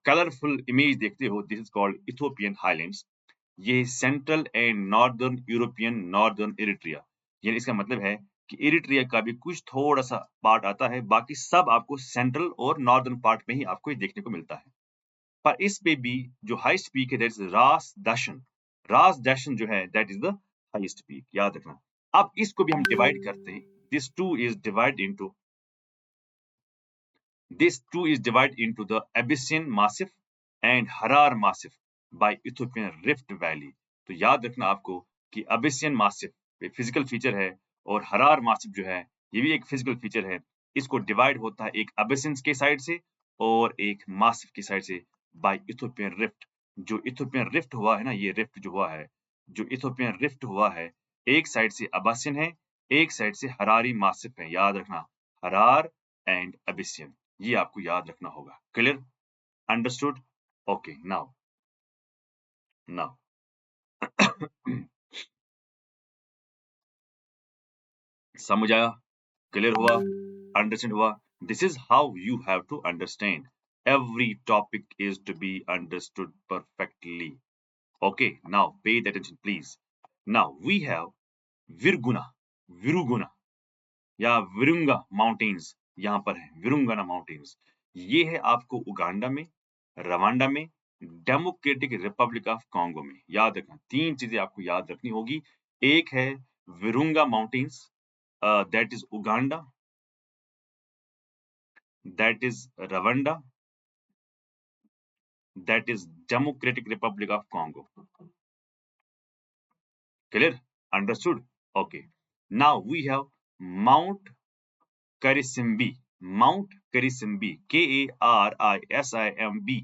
कलरफुल इमेज देखते हो, this is called Ethiopian highlands. ये central and northern European northern Eritrea, यानी इसका मतलब है कि इरिट्रिया का भी कुछ थोड़ा सा पार्ट आता है, बाकी सब आपको सेंट्रल और नॉर्दर्न पार्ट में ही आपको ये देखने को मिलता है। पर इस पे भी जो हाईएस्ट पीक है, दैट इज रास दाशन। रास दाशन जो है, that is the highest peak, याद रखना। अब इसको भी हम डिवाइड करते हैं। This too is divide into This too is divided into the Abyssinian Massif and Harar Massif by Ethiopian Rift Valley। तो याद रखना आपको कि अबिसियन मासिफ एक फिजिकल फीचर है और हरार मासिफ जो है ये भी एक फिजिकल फीचर है। इसको डिवाइड होता है एक अबिसियंस के साइड से और एक मासिफ की साइड से बाय इथोपियन रिफ्ट। जो इथोपियन रिफ्ट हुआ है ना, ये रिफ्ट जो हुआ है, जो इथोपियन रिफ्ट हुआ है, एक साइड से अबासियन है, एक साइड से हरारी मासिफ है। याद रखना, हरार एंड अबिसियन, ये आपको याद रखना होगा। Clear? Understood? Okay, now now समझ आया? क्लियर हुआ? अंडरस्टैंड हुआ? This is how you have to understand. Every topic is to be understood perfectly. Okay, now pay the attention please. Now we have विरगुना, विरुगुना या विरुंगा माउंटेन्स, यहाँ पर है विरुंगाना माउंटेन्स। ये है आपको उगांडा में, रवांडा में, डेमोक्रेटिक रिपब्लिक ऑफ कॉन्गो में। याद रखना, तीन चीजें आपको याद रखनी होगी। एक है Virunga mountains, that is Uganda, that is Rwanda, that is democratic Republic of Congo. Clear? Understood? Okay, now we have Mount Karisimbi, Mount Karisimbi, KARISIMBI,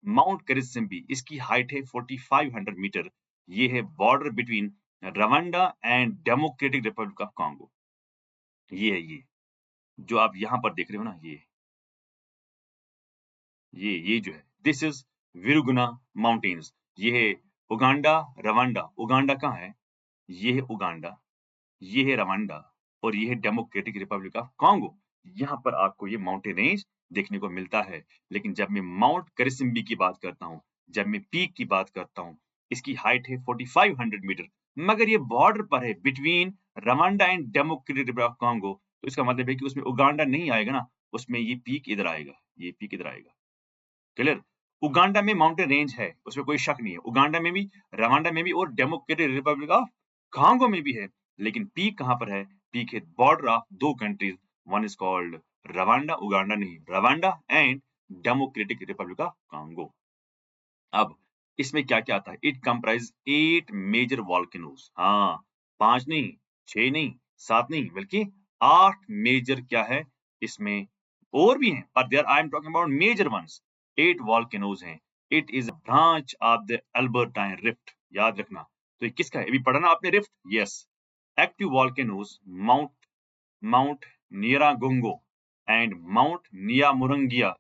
Mount Karisimbi. इसकी हाइट है 4500 मीटर। ये है border between Rwanda and Democratic Republic of Congo. ये है, ये जो आप यहाँ पर देख रहे हो ना, ये जो है, दिस इज विरुगुना माउंटेन्स। ये है उगांडा, रवांडा। उगांडा कहाँ है? ये है उगांडा, ये है रवांडा और ये है डेमोक्रेटिक रिपब्लिक ऑफ कॉन्गो। यहाँ पर आपको ये माउंटेन रेंज देखने को मिलता है। लेकिन जब मैं माउंट करिसिम्बी की बात करता हूँ, जब मैं पीक की बात करता हूँ, इसकी हाइट है 4500 मीटर, मगर ये बॉर्डर पर है between Rwanda and Democratic Republic of Congo. तो इसका मतलब है कि उसमें उगांडा नहीं आएगा ना, उसमें ये पीक इधर आएगा, ये पीक इधर आएगा। क्लियर? उगांडा में माउंटेन रेंज है, उसमें कोई शक नहीं है। उगांडा में भी, रवांडा में भी और डेमोक्रेटिक रिपब्लिक ऑफ कांगो में भी है। लेकिन पीक कहां पर है? पीक है बॉर्डर ऑफ दो countries, one is called Rwanda, Uganda no, Rwanda and Democratic Republic of Congo. अब इसमें क्या क्या आता है? It comprise 8 major volcanoes. हाँ, 5 नहीं, 6 नहीं, 7 नहीं, बल्कि 8 मेजर क्या है इसमें, और भी हैं, पर there I am talking about major ones. 8 volcanoes हैं। It is branch of the Albertine rift. याद रखना, तो ये किसका है? अभी पढ़ा ना आपने rift? Yes. Active volcanoes Mount Mount Nyiragongo and Mount Nyamurungia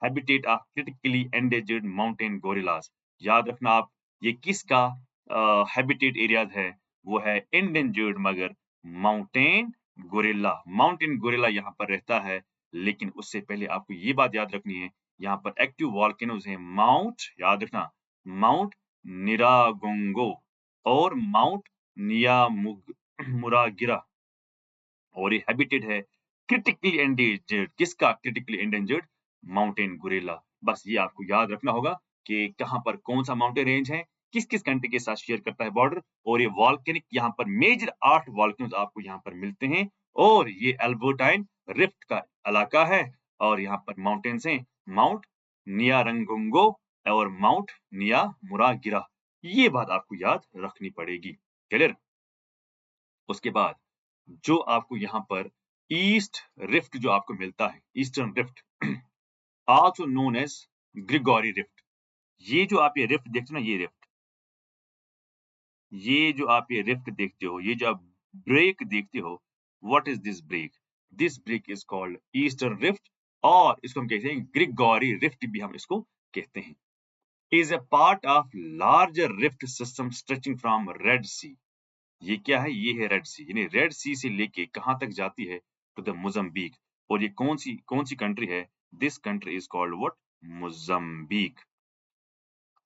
habitat of critically endangered mountain gorillas। याद रखना आप, ये किसका हैबिटेट एरियाज है? वो है endangered मगर माउंटेन गोरिल्ला। माउंटेन गोरिल्ला यहाँ पर रहता है। लेकिन उससे पहले आपको ये बात याद रखनी है, यहाँ पर एक्टिव वॉल्केनोज हैं माउंट, याद रखना, माउंट निरागोंगो और माउंट नियामुरागिरा। और ये हैबिटेट है क्रिटिकली एंडेंजर्ड। किसका क्रिटिकली एंडेंजर्ड? Mountain gorilla. बस ये आपको याद रखना होगा कि कहां पर कौन सा माउंटेन रेंज है, किस किस कंट्री के साथ शेयर करता है बॉर्डर। और ये वॉल्केनिक यहाँ पर मेजर 8 वॉल्केनोज आपको यहाँ पर मिलते हैं। और ये अल्बर्टाइन रिफ्ट का इलाका है। और यहाँ पर माउंटेन्स हैं माउंट नियारंगुंगो और माउंट नियामुरागिरा। ये बात आपको याद रखनी पड़ेगी। क्लियर? उसके बाद जो आपको यहाँ पर ईस्ट रिफ्ट जो आपको मिलता है, eastern rift, also known as Gregory rift. ये जो आप ये रिफ्ट देखते हो ना, ये रिफ्ट, ये जो आप ये रिफ्ट देखते हो, ये जो आप ब्रेक देखते हो, what is this break? This break is called eastern rift, और इसको हम कहते हैं ग्रिगोरी रिफ्ट भी हम इसको कहते हैं। Is a part of larger rift system stretching from Red Sea. ये क्या है? ये है रेड सी, यानी रेड सी से लेके कहां तक जाती है? To the Mozambique. और ये कौन सी कंट्री है? This country is called what? Mozambique.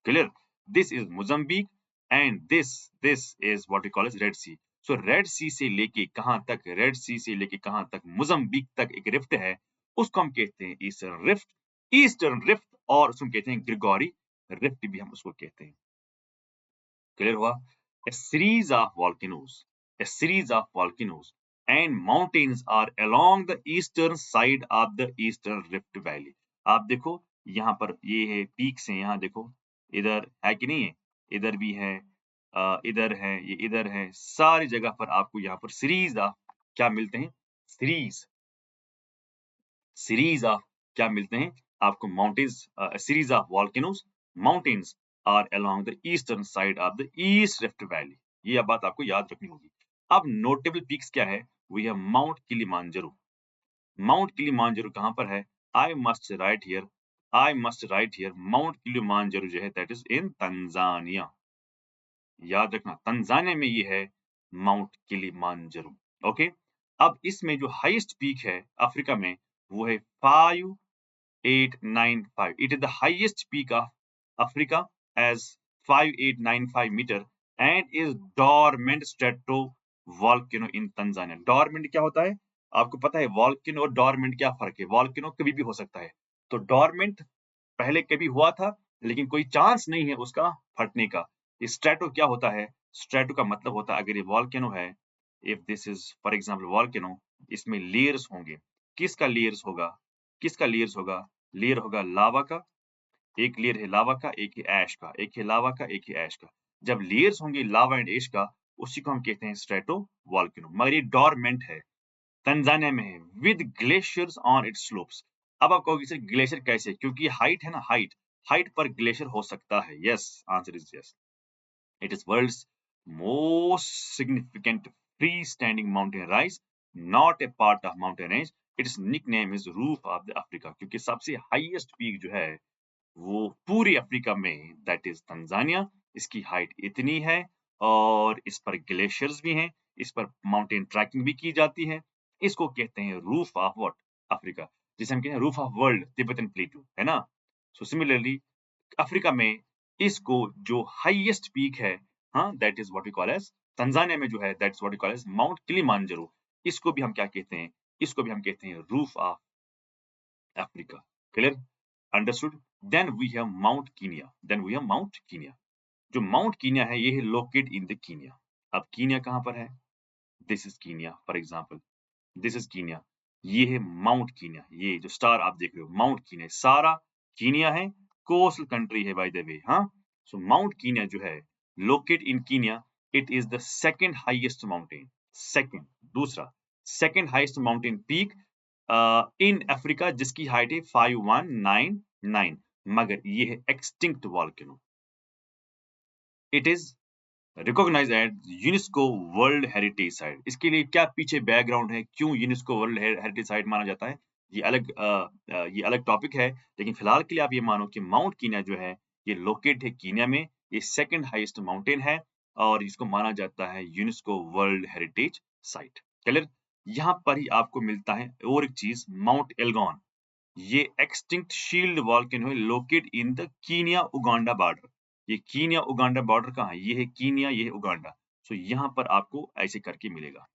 Clear? This is Mozambique and this is what we call as Red Sea. So Red Sea से लेके कहां तक? रेड सी से लेके कहां तक? मोजाम्बिक तक एक रिफ्ट है, उसको हम कहते हैं ईस्टर्न रिफ्ट, ईस्टर्न रिफ्ट, और उसको हम कहते हैं ग्रिगोरी रिफ्ट भी हम उसको कहते हैं। क्लियर हुआ? A series of volcanoes, a series of volcanoes and mountains are along the eastern side of the eastern rift valley. आप देखो यहाँ पर ये है पीक्स हैं, यहाँ देखो इधर है कि नहीं है? इधर भी है, इधर है, ये इधर है, सारी जगह पर आपको यहाँ पर सीरीज ऑफ क्या मिलते हैं? सीरीज सीरीज ऑफ क्या मिलते हैं आपको? Mountains, series of volcanoes, mountains are along the eastern side of the east rift valley. ये बात आपको याद रखनी होगी। अब नोटेबल पीक्स क्या है? We have Mount Kilimanjaro. Mount Kilimanjaro कहां पर है? I must write here, I must write here, Mount Kilimanjaro जो है दैट इज इन तंजानिया। याद रखना, तंजानिया में ये है माउंट किलिमांजारो। ओके, अब इसमें जो हाईएस्ट पीक है अफ्रीका में वो है 5895. It is the highest peak of Africa as 5895 meter and is dormant stratovolcano in Tanzania. Dormant क्या होता है? आपको पता है volcano और dormant क्या फर्क है? volcano कभी भी हो सकता है, तो dormant पहले कभी हुआ था लेकिन कोई चांस नहीं है उसका फटने का। स्ट्रेटो क्या होता है? स्ट्रेटो का मतलब होता है अगर ये वॉल्केनो है, if this is for example volcano, इसमें लेयर्स होंगे। किसका लेयर्स होगा? किसका लेयर्स होगा? लेयर होगा लावा का, एक लेयर है लावा का, एक है ऐश का, एक है लावा का, एक है ऐश का। जब लेयर्स होंगे लावा एंड ऐश का, उसी को हम कहते हैं स्ट्रेटो वॉल्केनो, मगर ये डोरमेंट है, तंजानिया में है, with glaciers on it's slopes. अब आप कहोगे सर ग्लेशियर कैसे? क्योंकि हाइट है ना, हाइट, हाइट पर ग्लेशियर हो सकता है। Yes, answer is yes. It is world's most significant free standing mountain rise, not a part of mountain range. Its nickname is roof of the Africa, क्योंकि सबसे हाईएस्ट पीक जो है वो पूरे अफ्रीका में दैट इज तंजानिया। इसकी हाइट इतनी है और इस पर ग्लेशियर्स भी हैं, इस पर माउंटेन ट्रैकिंग भी की जाती है। इसको कहते हैं रूफ ऑफ व्हाट? अफ्रीका, जिसे हम कहते हैं रूफ ऑफ वर्ल्ड, तिब्बतन प्लेटू, है ना? सो सिमिलरली अफ्रीका में इसको जो हाईएस्ट पीक है, हाँ, that is what we call as, Tanzania में जो है that's what we call as Mount Kilimanjaro. इसको भी हम क्या कहते हैं? इसको भी हम कहते हैं roof of Africa. Clear? Understood? Then we have Mount Kenya, then we have Mount Kenya. जो माउंट कीनिया है ये है लोकेटेड इन द कीनिया। अब कीनिया कहां पर है? This is Kenya for example, this is Kenya, ये है माउंट कीनिया। ये जो स्टार आप देख रहे हो माउंट कीनिया, सारा कीनिया है, कोस्टल कंट्री है बाय द वे, हाँ। सो माउंट कीनिया जो है located in Kenya, it is the second highest mountain, second, दूसरा second highest mountain peak in Africa, जिसकी हाइट है 5199, मगर ये है extinct volcano. It is recognized as UNESCO World Heritage Site. इसके लिए क्या पीछे बैकग्राउंड है, क्यों यूनेस्को वर्ल्ड हेरिटेज साइट माना जाता है, ये अलग टॉपिक है। लेकिन फिलहाल के लिए आप ये मानो कि माउंट कीनिया जो है ये लोकेट है कीनिया में, ये सेकंड हाईएस्ट माउंटेन है और इसको माना जाता है UNESCO World Heritage site. Clear? यहाँ पर ही आपको मिलता है और एक चीज, माउंट एल्गोन। ये एक्सटिंक्ट शील्ड वॉल्केनो है locate in the Kenya Uganda border. ये कीनिया उगांडा बॉर्डर कहाँ है? ये है कीनिया, ये है उगांडा। सो यहाँ पर आपको ऐसे करके मिलेगा।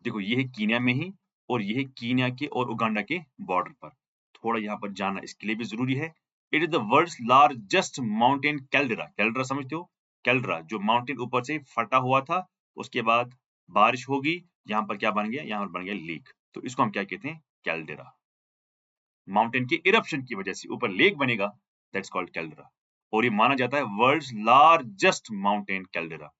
देखो ये है कीनिया में ही और ये है कीनिया के और उगांडा के बॉर्डर पर। थोड़ा यहाँ पर जाना इसके लिए भी जरूरी है। It is the world's largest mountain caldera. Caldera समझते हो? कैल्डेरा जो माउंटेन ऊपर से फटा हुआ था, उसके बाद बारिश होगी, यहाँ पर क्या बन गया? यहाँ पर बन गया लेक। तो इसको हम क्या कहते हैं? कैल्डेरा। माउंटेन के इरप्शन की वजह से ऊपर लेक बनेगा, दैट्स कॉल्ड कैल्डेरा। और ये माना जाता है world's largest mountain caldera.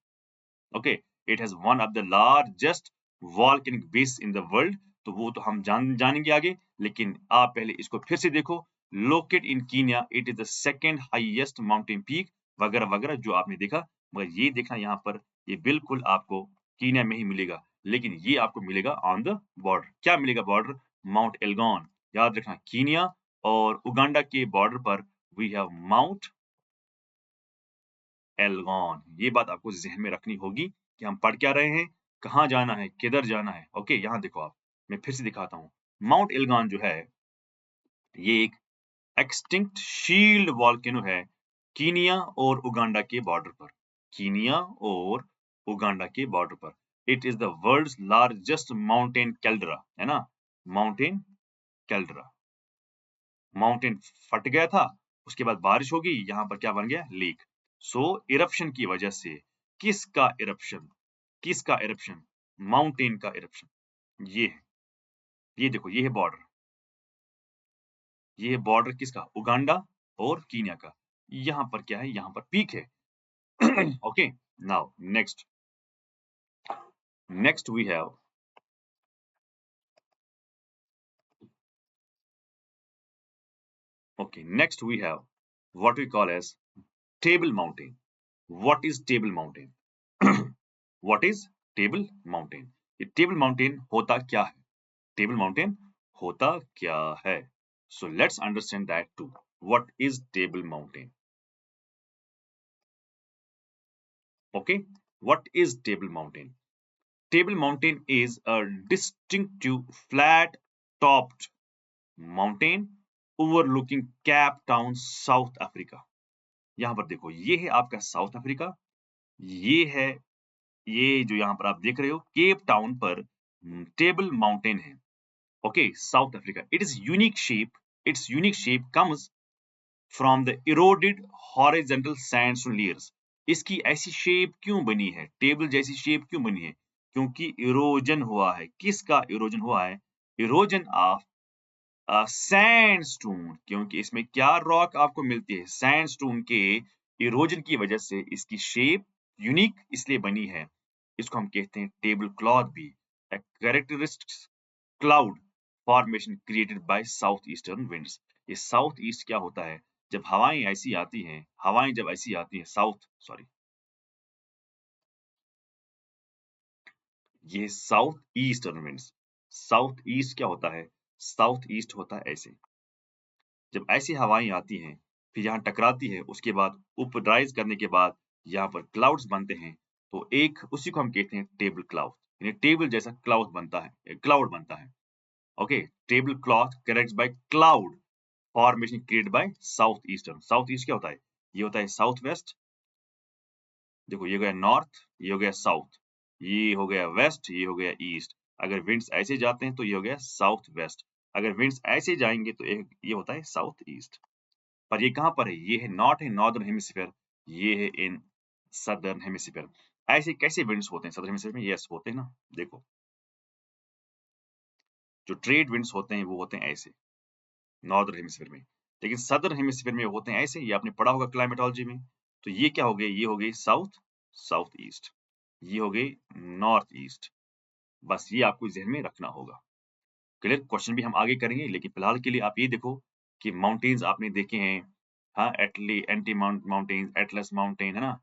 Okay, it has one of the largest volcanic base in the world, तो वो तो हम जानेंगे आगे, लेकिन आप पहले इसको फिर से देखो। Locate in Kenya, it is the second highest mountain peak, वगैरह वगैरह जो आपने देखा। मगर ये देखना यहाँ पर, ये बिल्कुल आपको कीनिया में ही मिलेगा, लेकिन ये आपको मिलेगा ऑन द बॉर्डर। क्या मिलेगा बॉर्डर? माउंट एल्गोन। याद रखना, कीनिया और उगांडा के बॉर्डर पर वी हैव माउंट एल्गोन। ये बात आपको ज़हन में रखनी होगी कि हम पढ़ क्या रहे हैं, कहाँ जाना है, किधर जाना है। ओके, यहाँ देखो आप, मैं फिर से दिखाता हूँ। माउंट एल्गोन जो है, ये एक एक्सटिंक्ट शील्ड वॉल्केनो है कीनिया और उगांडा के बॉर्डर पर। कीनिया और उगांडा के बॉर्डर पर। It is the world's largest mountain caldera, है ना, माउंटेन कैल्डरा। माउंटेन फट गया था, उसके बाद बारिश हो गई, यहाँ पर क्या बन गया? लेक। सो इरप्शन की वजह से, किसका इरप्शन? किसका इरप्शन? माउंटेन का इरप्शन। ये है, ये देखो, ये है बॉर्डर। ये है बॉर्डर किसका? उगांडा और कीनिया का। यहाँ पर क्या है? यहाँ पर पीक है। Okay, now next we have, okay, next we have what we call as table mountain. What is table mountain? What is table mountain? ये table mountain होता क्या है? Table mountain होता क्या है? So let's understand that too. What is table mountain? Okay, what is table mountain? Table mountain is a distinctive flat topped mountain overlooking Cape Town, South Africa. यहाँ पर देखो, ये है आपका साउथ अफ्रीका, ये है, ये जो यहाँ पर आप देख रहे हो केप टाउन पर टेबल माउंटेन है। Okay, south Africa. It's unique shape comes from the eroded horizontal sandstone layers. इसकी ऐसी शेप क्यों बनी है, टेबल जैसी शेप क्यों बनी है? क्योंकि इरोजन हुआ है। किसका इरोजन हुआ है? Erosion of sandstone. क्योंकि इसमें क्या रॉक आपको मिलती है? सैंडस्टोन के इरोजन की वजह से इसकी शेप यूनिक इसलिए बनी है। इसको हम कहते हैं टेबल क्लॉथ भी। A characteristic cloud formation created by southeastern winds. ये साउथ ईस्ट क्या होता है? जब हवाएं ऐसी आती हैं, हवाएं जब ऐसी आती हैं ये south eastern winds. South east क्या होता है? साउथ ईस्ट होता है ऐसे। जब ऐसी हवाएं आती हैं, फिर यहाँ टकराती है, उसके बाद ऊपर राइज करने के बाद यहाँ पर क्लाउड्स बनते हैं, तो एक उसी को हम कहते हैं टेबल क्लाउड। यानी टेबल जैसा क्लाउड बनता है, क्लाउड बनता है। Okay, table cloth correct by cloud formation created by south eastern. South east क्या होता है? ये होता है साउथ वेस्ट। देखो, ये हो गया नॉर्थ, ये हो गया साउथ, ये हो गया वेस्ट, ये हो गया ईस्ट। अगर विंड्स ऐसे जाते हैं तो ये हो गया साउथ वेस्ट। अगर विंड्स ऐसे जाएंगे तो ये होता है साउथ ईस्ट। पर ये कहाँ पर है? ये है नॉट है नॉर्दर्न हेमिस्फीयर, ये है इन सदर्न हेमिस्फीयर। ऐसे कैसे विंड्स होते हैं सदर्न हेमिस्फीयर में? यस, होते हैं ना। देखो, जो ट्रेड विंड्स होते हैं वो होते हैं ऐसे नॉर्दर्न हेमिस्फीयर में, लेकिन सदर्न हेमिस्फीयर में होते हैं ऐसे। ये आपने पढ़ा होगा क्लाइमेटोलॉजी में। तो ये क्या हो गए? ये हो गई साउथ साउथ ईस्ट, ये हो गई नॉर्थ ईस्ट। बस ये आपको ज़हन में रखना होगा। क्लियर? क्वेश्चन भी हम आगे करेंगे, लेकिन फिलहाल के लिए आप ये देखो कि माउंटेन्स आपने देखे हैं। हाँ, एंटी माउंटेन्स, एटलस माउंटेन, है ना,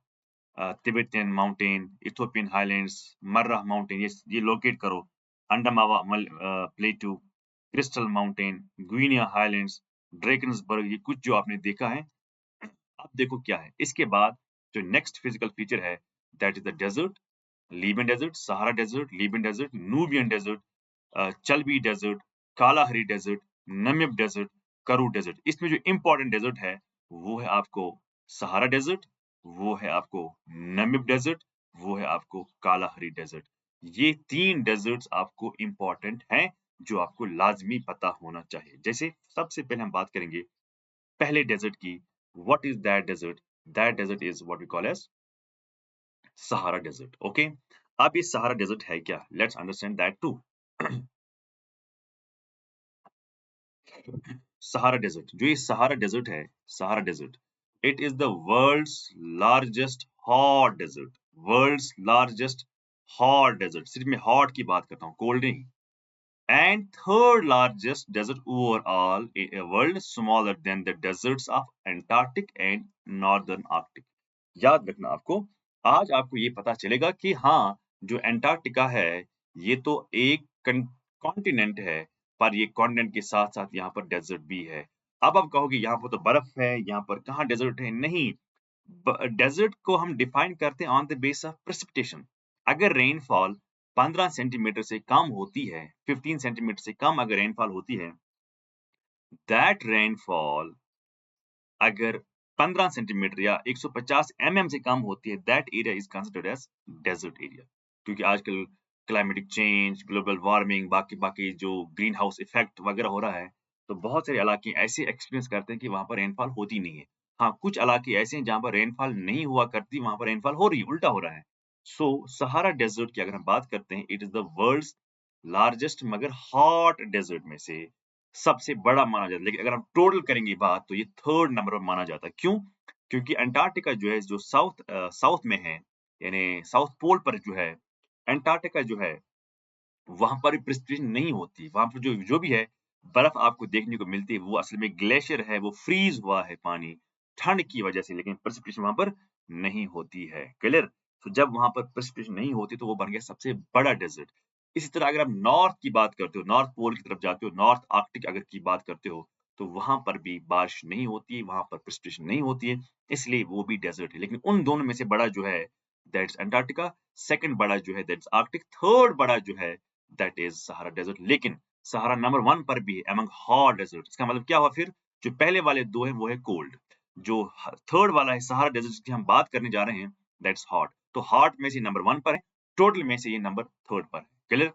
Tibetan mountain, Ethiopian highlands, Marra mountain, ये लोकेट करो। Adamawa plateau, Crystal mountain, Guinea highlands, Drakensberg, ये कुछ जो आपने देखा है। अब देखो क्या है इसके बाद। जो नेक्स्ट फिजिकल फीचर है, that is the desert. Libyan desert, Sahara desert, Libyan desert, Nubian desert, Chalbi desert, Kalahari desert, Namib desert, Karoo desert. इसमें जो इंपॉर्टेंट डेजर्ट है वो है आपको सहारा डेजर्ट, वो है आपको नमिब डेजर्ट, वो है आपको कालाहरी डेजर्ट। ये 3 डेजर्ट्स आपको इंपॉर्टेंट हैं, जो आपको लाजमी पता होना चाहिए। जैसे सबसे पहले हम बात करेंगे पहले डेजर्ट की। What is that desert? That desert is what we call as Sahara desert. Okay, अब ये सहारा डेजर्ट है क्या? Let's understand that too. Sahara desert, जो ये सहारा डेजर्ट है, Sahara desert, it is the world's largest hot desert. World's largest hot desert, सिर्फ मैं हॉट की बात करता हूँ, कोल्ड नहीं। And third largest desert overall in a world, smaller than the deserts of Antarctic and Northern Arctic. याद रखना आपको, आज आपको ये पता चलेगा कि हाँ, जो एंटार्क्टिका है, ये तो एक कॉन्टिनेंट है, पर ये कॉन्टिनेंट के साथ-साथ यहाँ पर डेजर्ट भी है। अब आप कहोगे यहाँ पर तो बर्फ है, यहाँ पर कहाँ डेजर्ट है? नहीं, डेजर्ट को हम डिफाइन करते हैं on the base of precipitation. अगर रेनफॉल 15 सेंटीमीटर से कम होती है, 15 सेंटीमीटर से कम अगर रेनफॉल होती है, दैट रेनफॉल अगर 15 सेंटीमीटर या 150 mm से कम होती है, that area is considered as desert area. क्योंकि आजकल क्लाइमेटिक चेंज, ग्लोबल वार्मिंग, बाकी बाकी जो ग्रीन हाउस इफेक्ट वगैरह हो रहा है, तो बहुत सारे इलाके ऐसे एक्सपीरियंस करते हैं कि वहां पर रेनफॉल होती नहीं है। हाँ, कुछ इलाके ऐसे हैं जहां पर रेनफॉल नहीं हुआ करती, वहां पर रेनफॉल हो रही है, उल्टा हो रहा है। सो सहारा डेजर्ट की अगर हम बात करते हैं, it is the world's largest मगर हॉट डेजर्ट में से सबसे बड़ा माना जाता है। लेकिन अगर हम टोटल करेंगे बात, तो ये थर्ड नंबर पर माना जाता है। क्यों? क्योंकि अंटार्कटिका जो है, जो साउथ में है, यानी साउथ पोल पर जो है, अंटार्कटिका जो है, वहाँ पर प्रेसिपिटेशन नहीं होती। वहाँ पर जो जो भी है, बर्फ आपको देखने को मिलती है, वो असल में ग्लेशियर है, वो फ्रीज़ हुआ है पानी, ठंड की वजह से, लेकिन प्रेसिपिटेशन वहाँ पर नहीं होती है। क्लियर? तो जब वहाँ पर प्रेसिपिटेशन नहीं होती, तो वो बन गया सबसे बड़ा डेज़र्ट। इसी तरह अगर आप नॉर्थ की बात करते हो, नॉर्थ पोल की तरफ जाते हो, नॉर्थ आर्कटिक अगर की बात करते हो, तो वहाँ पर भी बारिश नहीं होती है, वहाँ पर प्रेसिपिटेशन नहीं होती है, इसलिए वो भी डेज़र्ट है। लेकिन उन दोनों में से बड़ा जो है, दैट्स अंटार्कटिका, सेकंड बड़ा जो है, दैट्स आर्कटिक, थर्ड बड़ा जो है, दैट इज सहारा डेजर्ट। लेकिन सहारा नंबर 1 पर भी है अमंग हॉट डेजर्ट। इसका मतलब क्या हुआ फिर? जो पहले वाले 2 हैं वो है कोल्ड, जो थर्ड वाला है सहारा डेजर्ट जिसकी हम बात करने जा रहे हैं, दैट्स हॉट। तो हॉट में से नंबर 1 पर है, टोटल में से ये नंबर थर्ड पर है। क्लियर?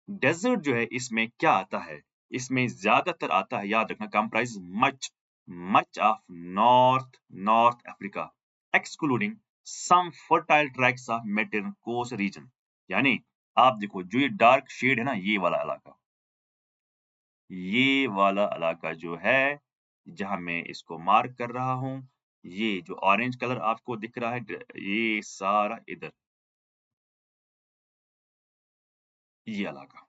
डेजर्ट जो है इसमें क्या आता है? इसमें ज्यादातर आता है, याद रखना, comprise much much of north north Africa, excluding some fertile tracts of Mediterranean coast region. यानी आप देखो, जो ये डार्क शेड है ना, ये वाला इलाका जो है, जहां मैं इसको मार्क कर रहा हूं, ये जो ऑरेंज कलर आपको दिख रहा है, ये सारा इधर, ये इलाका,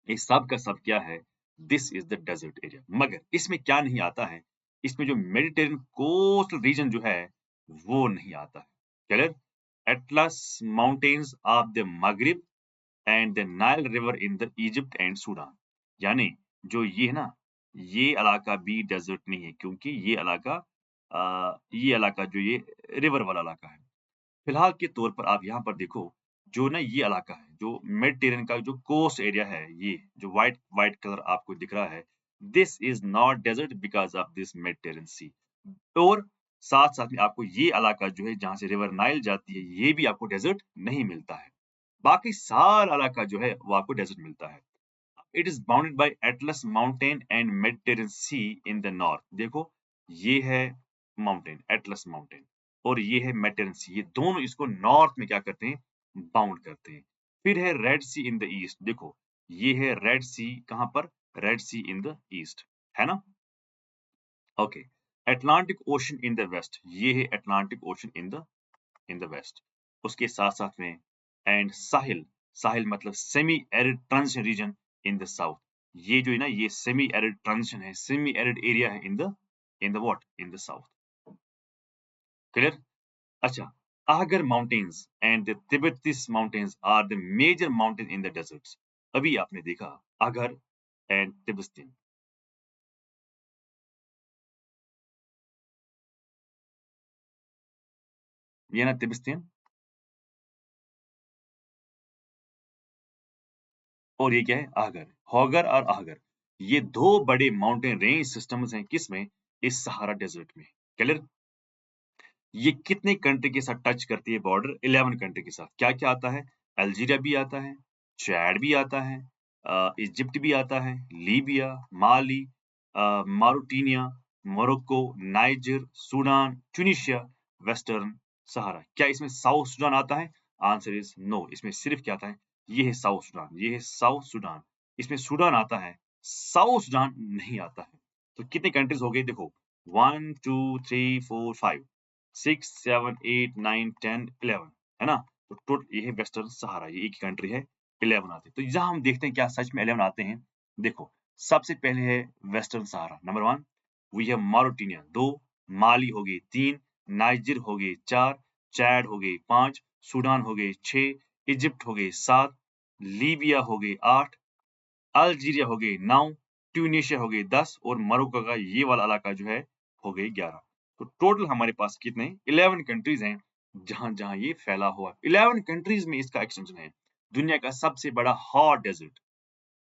ये सब का सब क्या है? This is the desert area. मगर इसमें क्या नहीं आता है? इसमें जो मेडिटेरेनियन कोस्टल रीजन जो है, वो नहीं आता है। Clear? Atlas mountains of the Maghreb and the Nile river in the Egypt and Sudan. यानी जो ये है ना, ये इलाका भी डेजर्ट नहीं है, क्योंकि ये इलाका जो ये रिवर वाला इलाका है। फिलहाल के तौर पर आप यहाँ पर देखो, जो ना ये इलाका है, जो मेडिटेरेनियन का जो कोस्ट एरिया है, ये जो व्हाइट व्हाइट कलर आपको दिख रहा है, this is not desert because of this Mediterranean Sea. और साथ साथ में आपको ये इलाका जो है, जहां से रिवर नाइल जाती है, ये भी आपको डेजर्ट नहीं मिलता है। बाकी सारा इलाका जो है, वो आपको डेजर्ट मिलता है। It is bounded by Atlas mountain and Mediterranean Sea in the north. देखो, ये है माउंटेन, एटलस माउंटेन, और ये है मेडिटेरेनियन सी, ये दोनों इसको नॉर्थ में क्या करते हैं? बाउंड करते हैं। फिर है Red Sea in the east. देखो, ये है रेड सी, कहां पर? Red Sea in the east, है ना? Okay. Atlantic Ocean in the west, ये है Atlantic Ocean in the west. उसके साथ साथ में एंड साहिल, साहिल मतलब semi arid transition region in the south. ये जो है ना, ये सेमी एरिड ट्रांजिशन है, सेमी एरिड एरिया है in the what, in the south. Clear? अच्छा, Ahaggar mountains and the Tibesti mountains are the major mountain in the deserts. अभी आपने देखा आगर एंड तिब्बतीन, ये ना तिब्बतीन, और ये क्या है? आगर, हॉगर और आगर। ये दो बड़े माउंटेन रेंज सिस्टम्स हैं, किसमें? इस सहारा डेजर्ट में। क्लियर? ये कितने कंट्री के साथ टच करती है बॉर्डर? 11 कंट्री के साथ। क्या-क्या आता है? अल्जीरिया भी आता है, चैड भी आता है, इजिप्ट भी आता है, Libya, Mali, Mauritania, Morocco, Niger, Sudan, Tunisia, Western Sahara. क्या इसमें साउथ सूडान आता है? Answer is no. इसमें सिर्फ क्या आता है? ये है साउथ सूडान, ये है साउथ सूडान। इसमें सूडान आता है, साउथ सूडान नहीं आता है। तो कितने कंट्रीज हो गए? देखो, 1 2 3 4 5 6 7 8 9 10 11, है ना? तो टोटल ये है वेस्टर्न सहारा, ये एक कंट्री है, 11 आते हैं। तो यहाँ हम देखते हैं क्या सच में 11 आते हैं। देखो सबसे पहले है Western Sahara, number 1 we have Mauritania 2, Mali हो गई 3, नाइजर हो गई 4, चैड हो गई 5, सूडान हो गई 6, इजिप्ट हो गई 7, लीबिया हो गई 8, अल्जीरिया हो गई 9, ट्यूनीशिया हो गई 10 और मोरक्को का ये वाला इलाका जो है हो गई 11। तो टोटल हमारे पास कितने 11 कंट्रीज हैं जहां जहां ये फैला हुआ। 11 कंट्रीज में इसका एक्सटेंशन है। दुनिया का सबसे बड़ा हॉट डेजर्ट,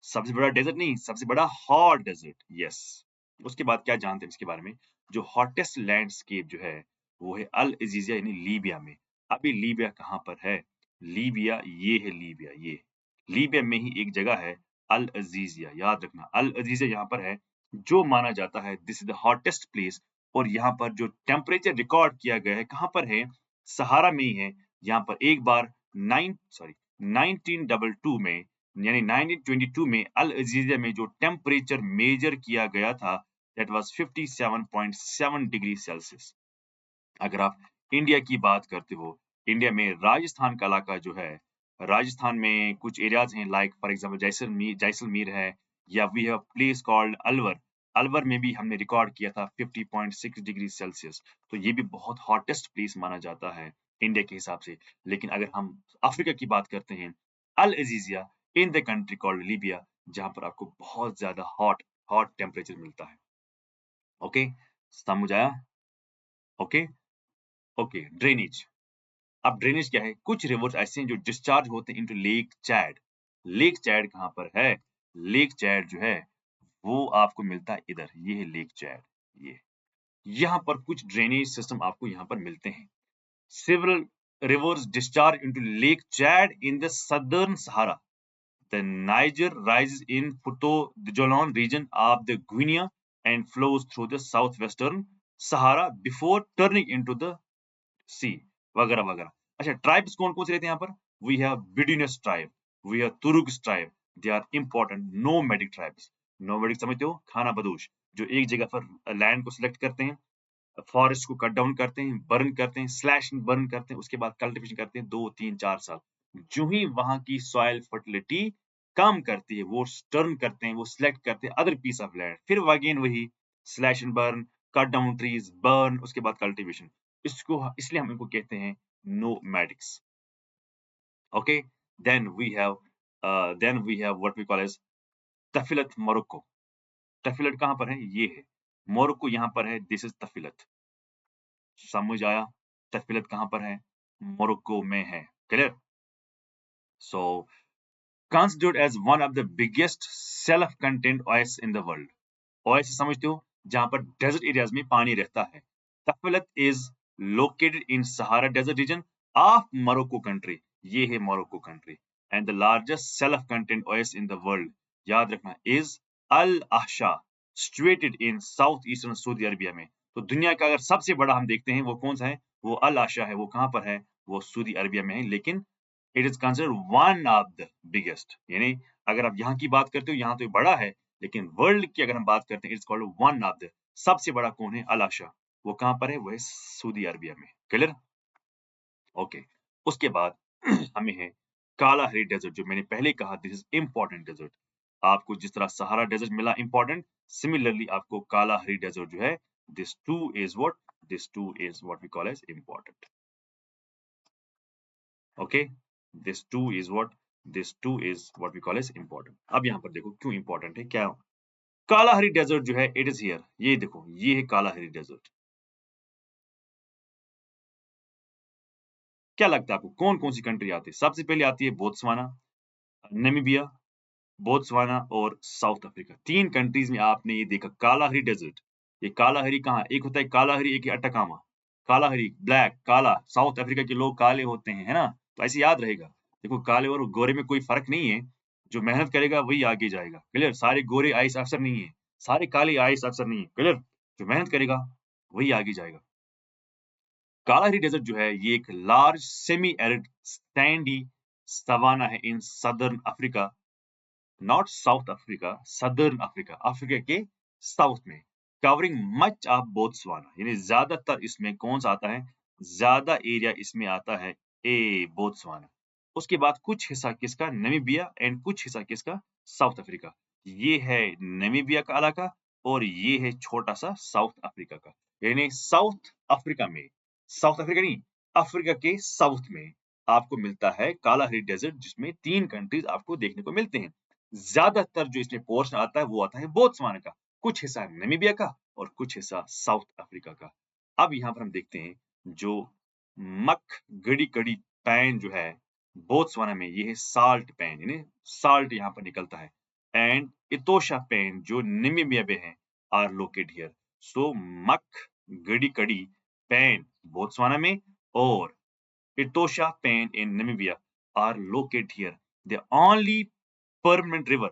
सबसे बड़ा डेजर्ट नहीं, सबसे बड़ा हॉट डेजर्ट, यस। उसके बाद क्या जानते हैं इसके बारे में, जो हॉटेस्ट लैंडस्केप जो है वो है अल अजीजिया यानी लीबिया में। अभी लीबिया कहाँ पर है, लीबिया ये है, लीबिया ये, लीबिया में ही एक जगह है अल अजीजिया, याद रखना अल अजीजिया यहाँ पर है, जो माना जाता है this is the hottest place. और यहाँ पर जो टेम्परेचर रिकॉर्ड किया गया है कहाँ पर है, सहारा में ही है। यहाँ पर एक बार 1922 में यानी 1922 में अल अजीजिया में जो टेम्परेचर मेजर किया गया था दैट वाज 57.7 डिग्री सेल्सियस। अगर आप इंडिया की बात करते हो, इंडिया में राजस्थान का इलाका जो है, राजस्थान में कुछ एरियाज हैं लाइक फॉर एग्जांपल जैसलमेर है, या we have place called Alwar. Alwar में भी हमने रिकॉर्ड किया था 50.6 डिग्री सेल्सियस। तो ये भी बहुत हॉटेस्ट प्लेस माना जाता है इंडिया के हिसाब से। लेकिन अगर हम अफ्रीका की बात करते हैं, Al Aziziya in the country called Libya, जहां पर आपको बहुत ज्यादा हॉट टेम्परेचर मिलता है। ओके, समझ आया? Okay okay. ड्रेनेज, अब ड्रेनेज क्या है, कुछ रिवर्स ऐसे हैं जो डिस्चार्ज होते हैं into lake Chad. Lake Chad कहाँ पर है, लेक चैड जो है वो आपको मिलता है इधर, ये है लेक चैड, ये यहाँ पर कुछ ड्रेनेज सिस्टम आपको यहाँ पर मिलते हैं। several rivers discharge into Lake Chad in the southern Sahara. The Niger rises in Puto-Djallon region of the Guinea and flows through the southwestern Sahara before turning into the sea. वगैरह वगैरह। अच्छा, ट्राइब्स कौन कौन से रहते हैं यहाँ पर, we have Bedouins tribe, we have Tuaregs tribe, they are important nomadic tribes. Nomadic समझते हो, खाना बदोश, जो एक जगह पर लैंड को सिलेक्ट करते हैं, फॉरेस्ट को कट डाउन करते हैं, बर्न करते हैं, स्लैश एंड बर्न करते हैं, उसके बाद कल्टीवेशन करते हैं 2, 3, 4 साल। जो ही वहां की सॉइल फर्टिलिटी कम करती है वो टर्न करते हैं, वो सिलेक्ट करते हैं अदर पीस ऑफ लैंड, फिर अगेन वही slash and burn, cut down trees, burn, उसके बाद कल्टीवेशन। इसको इसलिए हम इनको कहते हैं nomadics. Okay, then we have what we call as Tafilalt Morocco. Tafilalt कहां पर है, ये है मोरक्को, यहाँ पर है, दिस इज तफिलत। समझ आया, तफिलत कहां पर है, मोरक्को में है, clear. So considered as one of the biggest self-contained oases in the world. Oasis समझते हो, जहां पर डेजर्ट एरियाज में पानी रहता है। Tafilalt is located in Sahara desert region of Morocco country, ये है Morocco country, and the largest self content oasis in the world, याद रखना, is Al Ahsa, situated in south eastern Saudi Arabia में। तो दुनिया का अगर सबसे बड़ा हम देखते हैं वो कौन सा है, वो अल अहशा है। वो कहां पर है, वो सऊदी अरबिया में है, लेकिन it is considered one of the biggest, यानी अगर आप यहाँ की बात करते हो यहाँ तो बड़ा है, लेकिन वर्ल्ड की अगर हम बात करते हैं it's called one of the, सबसे बड़ा कौन है, अल अहशा। वो कहां पर है, वो है सऊदी अरबिया में, क्लियर। ओके, उसके बाद हमें है कालाहरी डेजर्ट, जो मैंने पहले कहा दिस इज इंपॉर्टेंट डेजर्ट। आपको जिस तरह सहारा डेजर्ट मिला इंपॉर्टेंट, सिमिलरली आपको कालाहरी डेजर्ट जो है, this too is what we call as important. Okay, this too is what we call as important. अब यहाँ पर देखो क्यों इंपॉर्टेंट है, क्या कालाहरी डेजर्ट जो है इट इज हियर, ये देखो ये है कालाहरी डेजर्ट। क्या लगता है आपको कौन कौन सी कंट्री आती है, सबसे पहले आती है बोत्सवाना, नामीबिया, बोत्सवाना और साउथ अफ्रीका। तीन कंट्रीज में आपने ये देखा कालाहरी डेजर्ट। ये कालाहरी कहाँ, एक होता है कालाहरी, एक है अटकामा। कालाहरी ब्लैक, काला, साउथ अफ्रीका के लोग काले होते हैं, है ना, तो ऐसे याद रहेगा। देखो काले और गोरे में कोई फर्क नहीं है, जो मेहनत करेगा वही आगे जाएगा, क्लियर। सारे गोरे आईएएस अफसर नहीं है, सारे काले आईएएस अफसर नहीं है, क्लियर। जो मेहनत करेगा वही आगे जाएगा। कालाहरी डेजर्ट जो है ये एक large semi arid sandy savanna है in southern Africa, not South Africa, southern Africa, Africa के साउथ में, कवरिंग मच ऑफ बोत्सवाना, यानी ज्यादातर इसमें कौन सा आता है, ज्यादा एरिया इसमें आता है ए बोत्सवाना। उसके बाद कुछ हिस्सा किसका, नामीबिया, एंड कुछ हिस्सा किसका, साउथ अफ्रीका। ये है नामीबिया का इलाका और ये है छोटा सा साउथ अफ्रीका का। यानी साउथ अफ्रीका में, साउथ अफ्रीका नहीं, अफ्रीका के साउथ में आपको मिलता है कालाहारी डेजर्ट, जिसमें 3 कंट्रीज आपको देखने को मिलते हैं। ज्यादातर जो इसमें पोर्शन आता है वो आता है बोत्सवाना का, कुछ हिस्सा नामीबिया का और कुछ हिस्सा साउथ अफ्रीका का। अब यहाँ पर हम देखते हैं जो मक गड़ी कड़ी पैन जो है बोत्सवाना में, ये है साल्ट पैन, यानी साल्ट यहाँ पर निकलता है। एंड इतोशा पैन जो नामीबिया में है आर लोकेटेड हियर। सो मक गड़ी कड़ी पैन बोत्सवाना में और Etosha Pen in Namibia are located here. The only permanent river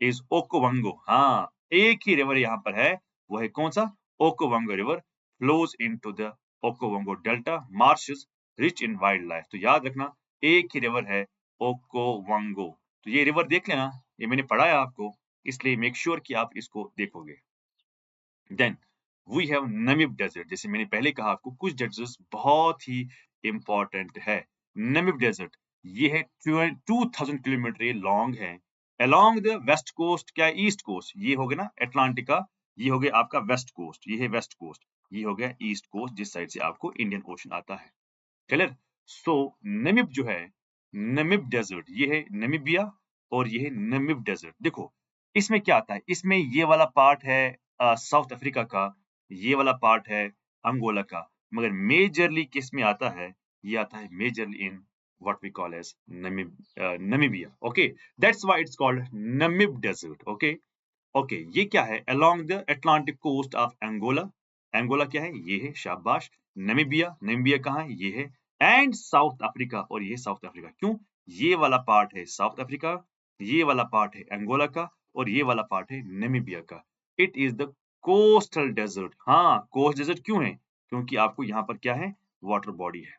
is Okavango. हाँ, एक ही रिवर यहाँ पर है, वो है कौन सा, Okavango river flows into the Okavango delta marshes rich in wildlife. तो याद रखना एक ही रिवर है Okavango। तो ये रिवर देख लेना, ये मैंने पढ़ाया आपको, इसलिए मेक श्योर कि आप इसको देखोगे। Then we have Namib desert. जैसे मैंने पहले कहा आपको कुछ डेजर्ट्स बहुत ही इंपॉर्टेंट है। नमीब डेजर्ट ये है 2000 किलोमीटर ये लॉन्ग है, अलोंग द वेस्ट कोस्ट, क्या ईस्ट कोस्ट, ये हो गया ना अटलांटिका, ये हो गया आपका वेस्ट कोस्ट, ये है वेस्ट कोस्ट, ये हो गया ईस्ट कोस्ट जिस साइड से आपको इंडियन ओशन आता है। क्लियर। सो नमीब जो है, नमीब डेजर्ट ये है नमीबिया और ये है नमीब डेजर्ट। देखो इसमें क्या आता है, इसमें ये वाला पार्ट है साउथ अफ्रीका का, ये वाला पार्ट है अंगोला का, मगर मेजरली किस में आता है, ये आता है majorly in what we call as Namibia. Okay, that's why it's called Namib Desert. Okay, okay, ये क्या है, along the Atlantic coast of Angola. Angola क्या है, ये है शाबाश। नमीबिया, नमीबिया कहाँ है, ये है। एंड साउथ अफ्रीका, और ये साउथ अफ्रीका। क्यों, ये वाला पार्ट है साउथ अफ्रीका, ये वाला पार्ट है अंगोला का और ये वाला पार्ट है नमीबिया का। It is the coastal desert. हाँ, कोस्ट डेजर्ट क्यों है, क्योंकि आपको यहाँ पर क्या है, वाटर बॉडी है।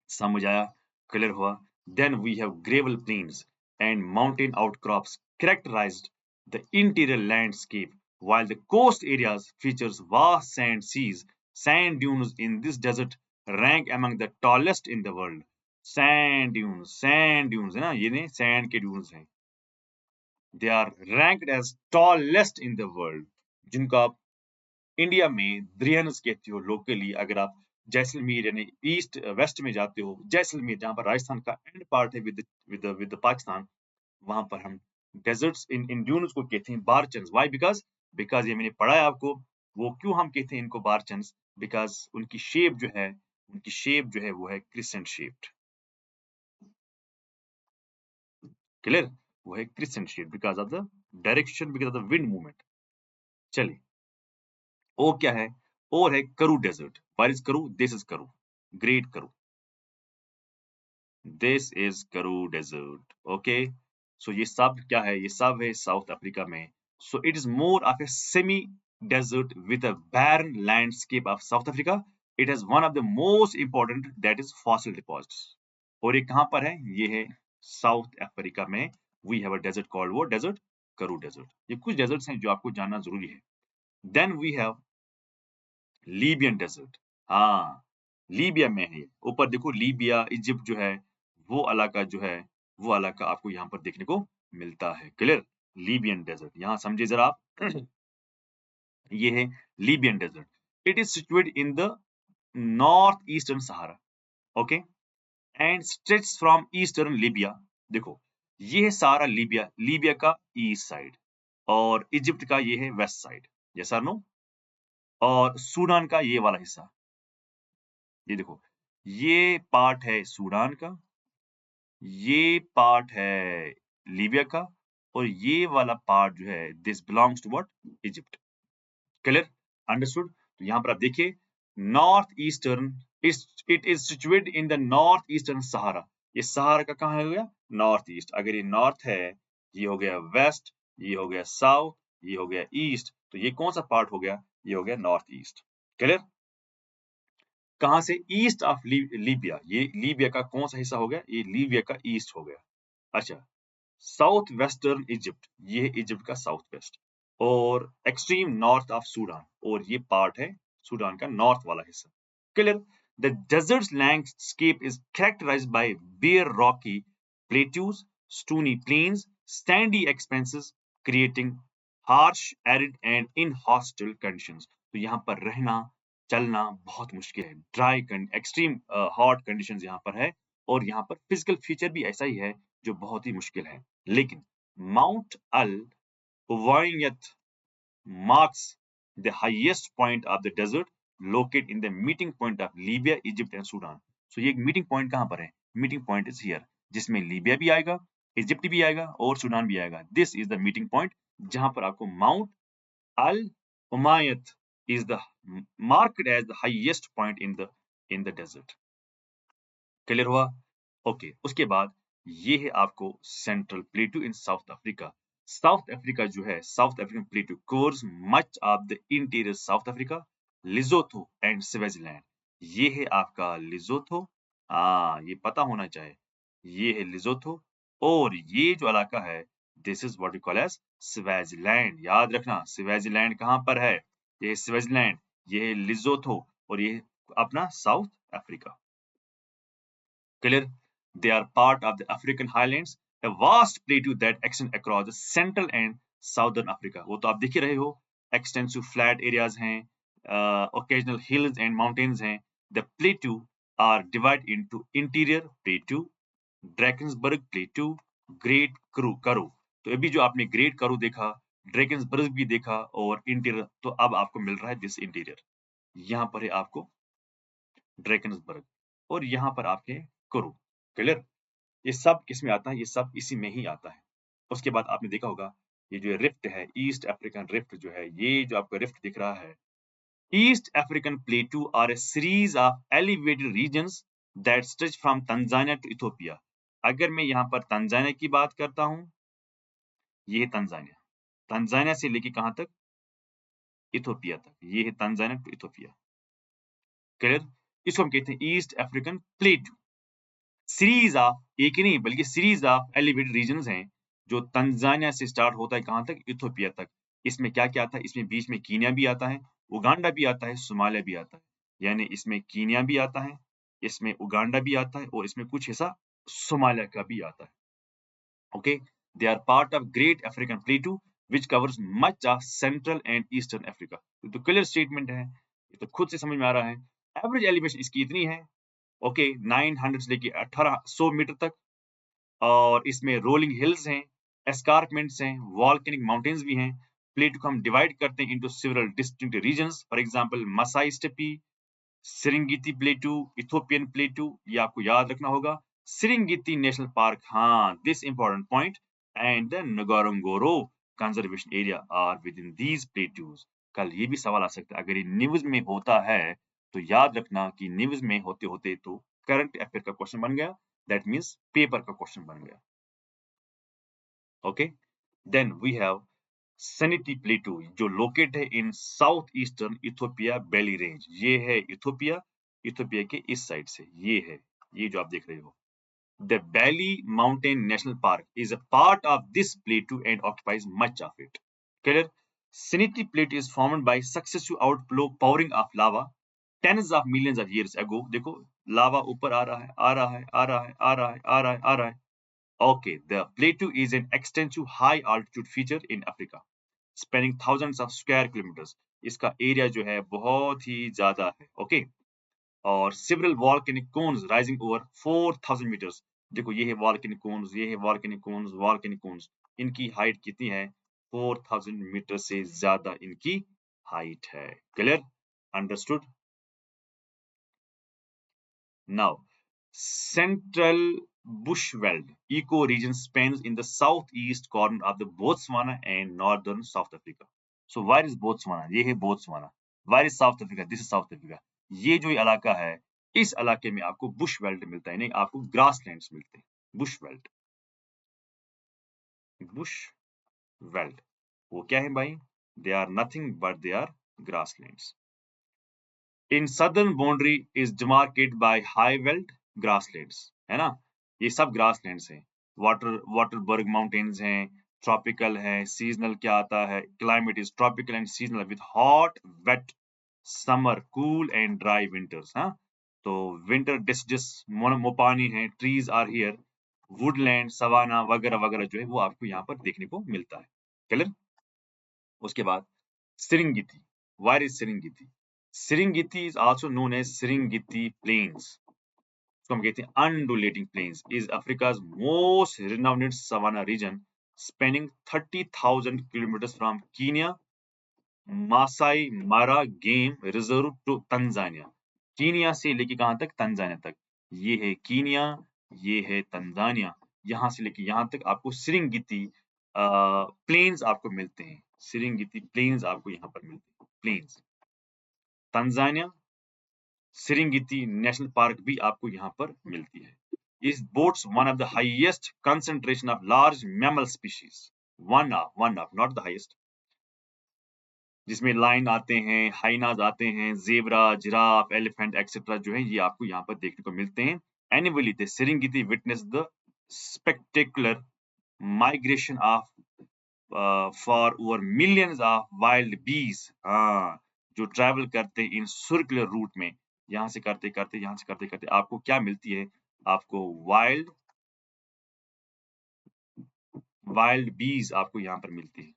समझ आया, क्लियर हुआ। Then we have gravel plains and mountain outcrops characterized the interior landscape, while the coast areas features vast sand seas. Sand dunes in this desert rank among the tallest in the world. sand dunes है ना, ये नहीं sand के dunes हैं, they are ranked as tallest in the world, जिनको आप इंडिया में द्रियंस कहते हो लोकली। अगर आप जैसलमेर यानी ईस्ट वेस्ट में जाते हो, जैसलमेर जहाँ पर राजस्थान का एंड पार्ट है विद पाकिस्तान, वहां पर हम डेजर्ट्स इन ड्यून्स को कहते हैं बारचन्स। व्हाई, बिकॉज ये मैंने पढ़ा है आपको, वो क्यों हम कहते हैं इनको बारचन्स, बिकॉज उनकी शेप जो है, उनकी शेप जो है वो है क्रिसेंट शेप्ड। क्लियर, वो है crescent shape because of the direction, because of the wind movement. चलिए, ओ क्या है, और है करू डेजर्ट। व्हाट इज करू, दिस इज करू, ग्रेट करू, दिस इज करू डेजर्ट। ओके, सो ये सब क्या है, ये सब है साउथ अफ्रीका में। So it is more of a semi desert with a barren landscape of South Africa. It has one of the most important, that is fossil deposits. और ये कहाँ पर है, ये है साउथ अफ्रीका में। We have a desert called वो desert, करू desert। ये कुछ deserts हैं जो आपको जानना जरूरी है। Then we have Libyan desert. हाँ, लीबिया में है ये। ऊपर देखो लीबिया, इजिप्ट जो है, वो इलाका जो है, वो इलाका आपको यहाँ पर देखने को मिलता है। क्लियर, लीबियन डेजर्ट, यहाँ समझिए जरा आप। ये है Libyan desert. It is situated in the north eastern Sahara, okay, and stretch from eastern Libya. देखो ये है सारा लीबिया, लीबिया का ईस्ट साइड, और इजिप्ट का ये है वेस्ट साइड, यस और नो, और सूडान का ये वाला हिस्सा। ये देखो, ये पार्ट है सूडान का, ये पार्ट है लीबिया का, और ये वाला पार्ट जो है this belongs to what, Egypt. Clear, understood. तो यहाँ पर आप देखिए north eastern, it is situated in the north eastern Sahara. ये सहारा का कहाँ हो गया, नॉर्थ ईस्ट। अगर ये नॉर्थ है, ये हो गया वेस्ट, ये हो गया साउथ, ये हो गया ईस्ट, तो ये कौन सा पार्ट हो गया, ये हो गया नॉर्थ ईस्ट। क्लियर, कहां से, ईस्ट ऑफ लीबिया। ये लीबिया का कौन सा हिस्सा हो गया, ये लीबिया का ईस्ट हो गया। अच्छा, साउथ वेस्टर्न इजिप्ट, ये है इजिप्ट का साउथ वेस्ट, और एक्सट्रीम नॉर्थ ऑफ सूडान, और ये पार्ट है सूडान का नॉर्थ वाला हिस्सा। Clear, The desert's landscape is characterized by bare rocky plateaus, stony plains, sandy expanses, creating harsh, arid and inhostile conditions. तो यहाँ पर रहना चलना बहुत मुश्किल है, ड्राई एक्सट्रीम हॉट कंडीशंस यहाँ पर है, और यहाँ पर फिजिकल फीचर भी ऐसा ही है जो बहुत ही मुश्किल है। लेकिन Mount Al Uweinat marks the highest point of the desert located in the meeting point of Libya, Egypt and Sudan. So ये meeting point कहाँ पर है? Meeting point is here, जिसमें लीबिया भी आएगा, इजिप्ट भी आएगा और सूडान भी आएगा। This is the meeting point जहाँ पर आपको Mount Al Uweinat is the marked as the highest point in the desert. Clear हुआ? ओके, उसके बाद ये है आपको central plateau in South Africa. South Africa जो है, South African plateau covers much of the interior South Africa, Lesotho and Swaziland. ये है आपका लिजोथो, ये पता होना चाहिए, ये है लिजोथो, और ये जो इलाका है this is what we call as Swaziland. याद रखना स्वेजिलैंड कहाँ पर है, ये स्वेजिलैंड, ये है लिजोथो और ये अपना south Africa. Clear? They are part of the African highlands, a vast plateau that extends across the central and southern Africa. वो तो आप देख ही रहे हो, extensive flat areas हैं, occasional hills and mountains हैं. The plateau are divided into interior plateau, Drakensberg plateau, Great Karoo. तो अभी जो आपने ग्रेट करू देखा, ड्रैकेंसबर्ग भी देखा और इंटीरियर, तो अब आपको मिल रहा है दिस इंटीरियर। यहाँ पर है आपको ड्रैकेंसबर्ग और यहाँ पर आपके करू। क्लियर? ये सब किस में आता है? ये सब इसी में ही आता है। उसके बाद आपने देखा होगा ये जो रिफ्ट है, ईस्ट अफ्रीकन रिफ्ट जो है, ये जो आपको रिफ्ट दिख रहा है, east African plateau are a series of elevated regions that stretch from Tanzania to Ethiopia. अगर मैं यहाँ पर तंजानिया की बात करता हूँ, ये है तंजानिया, तंजानिया से लेके कहाँ तक? इथियोपिया तक, ये है तंजानिया टू इथियोपिया। क्लियर? इसको हम कहते हैं ईस्ट अफ्रीकन प्लेटू। सीरीज ऑफ, एक ही नहीं बल्कि सीरीज ऑफ एलिवेटेड रीजन्स हैं जो तंजानिया से स्टार्ट होता है कहां तक? इथियोपिया तक। इसमें क्या क्या आता है? इसमें बीच में कीनिया भी आता है, उगांडा भी आता है, सोमालिया भी आता है। यानी इसमें कीनिया भी आता है, इसमें उगांडा भी आता है और इसमें कुछ हिस्सा सोमालिया का भी आता है। Okay, they are part of great African plateau which covers much of central and eastern Africa. तो क्लियर स्टेटमेंट है, ये तो खुद से समझ में आ रहा है। एवरेज एलिवेशन इसकी इतनी है, ओके, 900 से लेके 1800 मीटर तक, और इसमें रोलिंग हिल्स हैं, एस्कारपमेंट्स हैं, वॉल्केनिक माउंटेन्स भी हैं। प्लेटू को हम डिवाइड करते हैं into several distinct regions, for example Masai steppe, Serengeti plateau, Ethiopian plateau, ये आपको याद रखना होगा। सिरिंगिती नेशनल पार्क, हाँ, this important point, and the Ngorongoro Conservation Area are within these plateaus. कल ये भी सवाल आ सकता है, अगर ये न्यूज में होता है तो याद रखना कि न्यूज में होते होते तो करंट अफेयर का क्वेश्चन बन गया, दैट मींस पेपर का क्वेश्चन बन गया। Okay, then we have sanity plateau जो लोकेट है in south eastern Ethiopia Bale range. ये है इथियोपिया, इथियोपिया के इस साइड से ये है, ये जो आप देख रहे हो। The Bali Mountain National Park is a part of this plateau and occupies much of it. Clear? Siniti Plateau is formed by successive outpouring of lava tens of millions of years ago. देखो लावा ऊपर आ रहा है, आ रहा है, आ रहा है, आ रहा है, आ रहा है, आ रहा है। Okay, the plateau is an extensive high altitude feature in Africa, spanning thousands of square kilometers. इसका एरिया जो है बहुत ही ज्यादा है, ओके, और several volcanic cones rising over 4000 meters. देखो ये है volcanic cones, ये है volcanic cones, volcanic cones, इनकी हाइट कितनी है? 4000 मीटर से ज्यादा इनकी हाइट है। Clear? Understood? Now central bushveld ecoregion spans in the southeast corner of the Botswana and northern South Africa. So where is Botswana? ये है Botswana. Where is South Africa? This is South Africa. ये जो इलाका है, इस इलाके में आपको बुश वेल्ट मिलता है, नहीं आपको ग्रासलैंड्स मिलते हैं। बुश वेल्ट, बुश वेल्ट वो क्या है भाई? They are nothing but they are grasslands. In southern boundary is demarcated by high veld grasslands, है ना, ये सब ग्रासलैंड्स हैं। वाटरबर्ग माउंटेन्स हैं, ट्रॉपिकल है, सीजनल क्या आता है? Climate is tropical and seasonal with hot wet summer, cool and dry winters. हाँ, तो विंटर डिस्ट्रिक्ट्स मोपानी है, trees are here, woodland, savanna वगैरह वगैरह जो है वो आपको यहाँ पर देखने को मिलता है। क्लियर? उसके बाद Serengeti. Where is Serengeti? Serengeti is also known as Serengeti Plains. इसको हम कहते हैं undulating plains. Is Africa's most renowned savanna region, spanning 30,000 kilometers from Kenya, Masai Mara Game Reserve to Tanzania. Kenya से लेके कहाँ तक? तंजानिया तक। ये है कीनिया, ये है तंजानिया। यहाँ से लेके यहाँ तक आपको सिरिंगिती प्लेन्स आपको मिलते हैं। सिरिंगिती प्लेन्स आपको यहाँ पर मिलते हैं। प्लेन्स तंजानिया सिरिंगिती नेशनल पार्क भी आपको यहाँ पर मिलती है। It boasts one of the highest concentration of large mammal species. One of, not the highest. जिसमें लाइन आते हैं, हाइनाज आते हैं, जेब्रा, जिराफ, एलिफेंट एक्सेट्रा जो है ये आपको यहाँ पर देखने को मिलते हैं। Annually, the Serengeti witness the spectacular migration of for over millions of wild bees, हाँ, जो ट्रैवल करते हैं इन सर्कुलर रूट में, यहाँ से करते करते यहाँ से करते करते आपको क्या मिलती है? आपको वाइल्ड बीज आपको यहाँ पर मिलती है।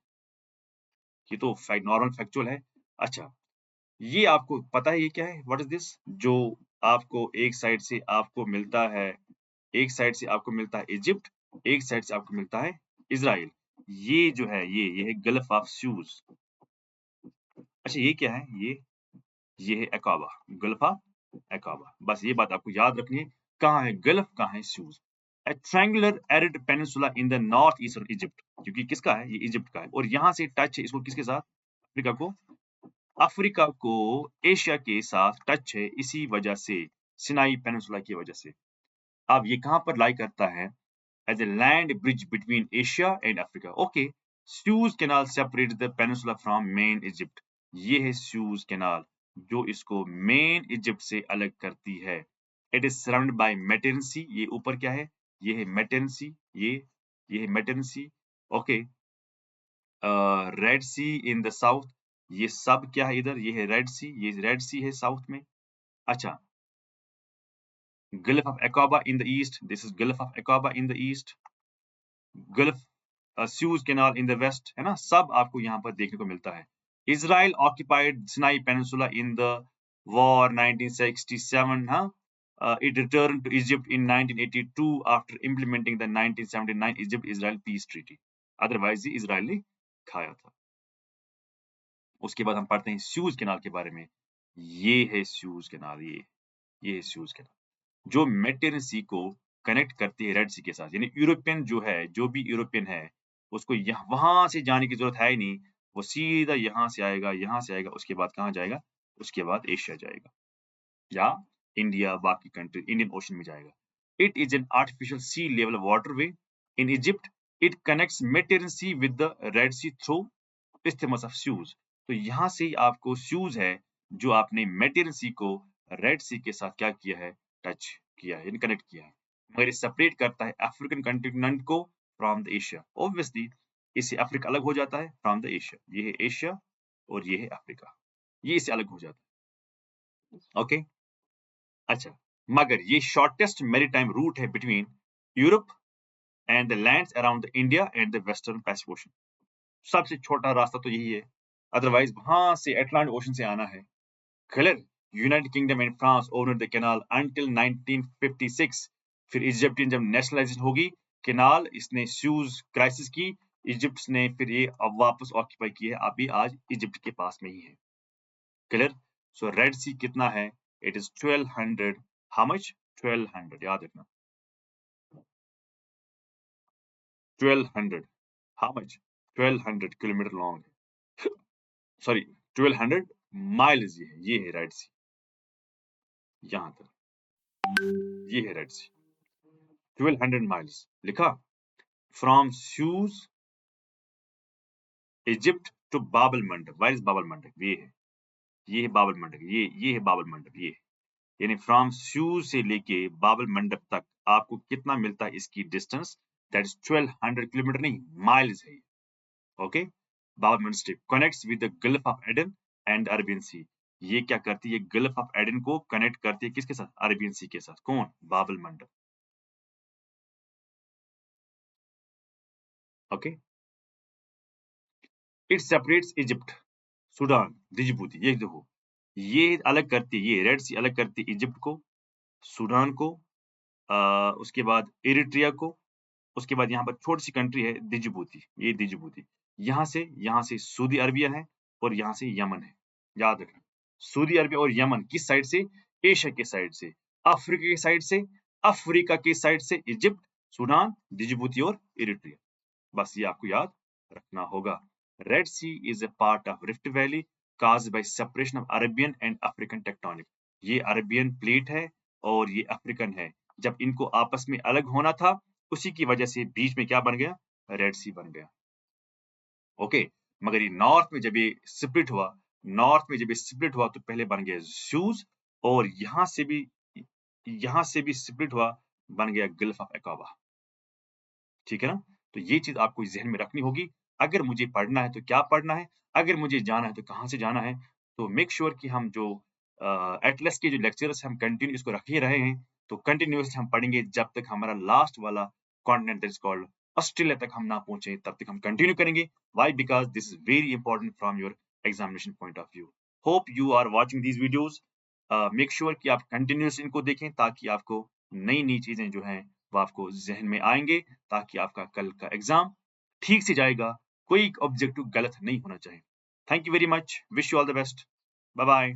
ये तो नॉर्मल फैक्चुअल है। अच्छा, ये आपको पता है ये क्या है? What is this? जो आपको एक साइड से आपको मिलता है, एक साइड से आपको मिलता है इजिप्ट, एक साइड से आपको मिलता है इजराइल। ये जो है ये है गल्फ ऑफ सूज। अच्छा, ये क्या है? ये है अकाबा, गल्फ ऑफ अकाबा। बस ये बात आपको याद रखनी है, कहाँ है गल्फ, कहाँ है सूज। A triangular arid peninsula in the northeastern Egypt, क्योंकि किसका है? ये इजिप्ट का है। और यहाँ से टच है इसको किसके साथ? अफ्रीका को। अफ्रीका को एशिया के साथ टच है, इसी वजह से सिनाई पेनिनसुला की वजह से। अब ये कहाँ पर लाई करता है? As a land bridge between Asia and Africa. Okay, Suez canal separate the peninsula from main Egypt. ये है स्यूज कैनाल जो इसको मेन इजिप्ट से अलग करती है। इट इज सराउंडेड बाय मेटेंसी। ये ऊपर क्या है? ये है मेटेंसी, ये है मेटेंसी। Okay, Red Sea in the south. ये सब क्या है इधर? ये है रेड सी, ये रेड सी है साउथ में। अच्छा, Gulf of Aqaba in the east, this is Gulf of Aqaba in the east. Gulf Suez canal in the west, है ना? सब आपको यहाँ पर देखने को मिलता है। Israel occupied Sinai peninsula in the war 1967, हाँ? It returned to Egypt in 1982 after implementing the 1979 Egypt-Israel peace treaty. Otherwise, Israel ने खाया था। उसके बाद हम पढ़ते हैं स्यूज कैनाल के बारे में। ये है स्यूज कैनाल, ये है स्यूज कैनाल जो मेडिटेरेनियन सी को कनेक्ट करती है रेड सी के साथ। यानी यूरोपियन जो है, जो भी यूरोपियन है, उसको वहां से जाने की जरूरत है ही नहीं, वो सीधा यहाँ से आएगा, यहाँ से आएगा, उसके बाद कहाँ जाएगा? उसके बाद एशिया जाएगा या इंडिया, बाकी कंट्री, इंडियन ओशन में जाएगा। It is an artificial sea level waterway in Egypt. It connects Mediterranean Sea with the Red Sea through isthmus of Suez. तो यहाँ से ही आपको स्यूज है जो आपने मेडिटेरेनियन सी को रेड सी के साथ क्या किया है? टच किया है, यानी कनेक्ट किया है। मगर ये सेपरेट करता है अफ्रीकन कॉन्टिनेंट को फ्रॉम द एशिया। ऑब्वियसली इससे अफ्रीका अलग हो जाता है फ्रॉम द एशिया। ये है एशिया और ये है अफ्रीका, ये इससे अलग हो जाता है। ओके, अच्छा, मगर ये शॉर्टेस्ट मैरीटाइम रूट है between Europe and the lands around the India and the western Pacific ocean. सबसे छोटा रास्ता तो यही है, अदरवाइज वहां से अटलांटिक ओशन से आना है। Clear? United kingdom and France owned the canal until 1956। फिर इजिप्टियन जब नेशनलाइजेशन होगी कैनाल, इसने स्यूज क्राइसिस की, इजिप्ट ने फिर ये अब वापस ऑक्यूपाई की है, अभी आज इजिप्ट के पास में ही है। क्लियर? सो रेड सी कितना है? It is 1200। How much? 1200, याद रखना, 1200। How much? 1200 किलोमीटर लॉन्ग है, सॉरी 1200 माइल्स। ये है रेड सी, यहां तक, ये है रेड सी 1200 माइल्स लिखा। फ्रॉम स्यूज इजिप्ट टू बाबल मंडप। वायर इज बाबल मंडप? ये है बाबल मंडप, ये है बाबल मंडप, ये यानी फ्रॉम स्यूज से लेके बाबल मंडप तक आपको कितना मिलता है? इसकी डिस्टेंस दैट इज 1200 किलोमीटर, नहीं माइल्स है। Okay, Bab el Mandeb connects with the Gulf of Aden and Arabian Sea. ये क्या करती है, ये गल्फ ऑफ एडन को कनेक्ट करती है किसके साथ, अरेबियन सी के साथ। कौन, Bab el Mandeb. Okay, it separates Egypt, Sudan, Djibouti. ये देखो, ये अलग करती है, ये रेड सी अलग करती है इजिप्ट को, सूडान को, उसके बाद इरिट्रिया को, उसके बाद यहाँ पर छोटी सी कंट्री है डिजिबूती, ये डिजिबूती। यहाँ से सऊदी अरबिया है और यहाँ से यमन है। याद रखना, सऊदी अरबिया और यमन किस साइड से, एशिया के साइड से, अफ्रीका के साइड से, अफ्रीका के साइड से इजिप्ट, सूडान, डिजिबूती और इरिट्रिया। बस ये आपको याद रखना होगा। Red Sea is a part of Rift Valley caused by separation of Arabian and African tectonic। ये अरेबियन प्लेट है और ये अफ्रीकन है। जब इनको आपस में अलग होना था, उसी की वजह से बीच में क्या बन गया, रेड सी बन गया। ओके, मगर ये नॉर्थ में जब ये स्प्लिट हुआ, तो पहले बन गया सूज, और यहाँ से भी स्प्लिट हुआ, बन गया गल्फ ऑफ अकाबा। ठीक है ना? तो ये चीज आपको ज़हन में रखनी होगी। अगर मुझे पढ़ना है तो क्या पढ़ना है, अगर मुझे जाना है तो कहाँ से जाना है। तो मेक श्योर कि हम जो एटलस के जो लेक्चर्स हम कंटिन्यू इसको रख ही रहे हैं, तो कंटिन्यूअसली हम पढ़ेंगे जब तक हमारा लास्ट वाला continent that is called Australia तक हम ना पहुंचे, तब तक हम कंटिन्यू करेंगे। Why? Because this is very important from your examination point of view. Hope you are watching these videos. Make sure कि आप कंटिन्यूअसली इनको देखें, ताकि आपको नई-नई चीजें जो हैं वो आपको ज़हन में आएँगे, ताकि आपका कल का एग्ज़ाम ठीक से जाएगा, कोई ऑब्जेक्टिव गलत नहीं होना चाहिए। Thank you very much, wish you all the best, bye bye.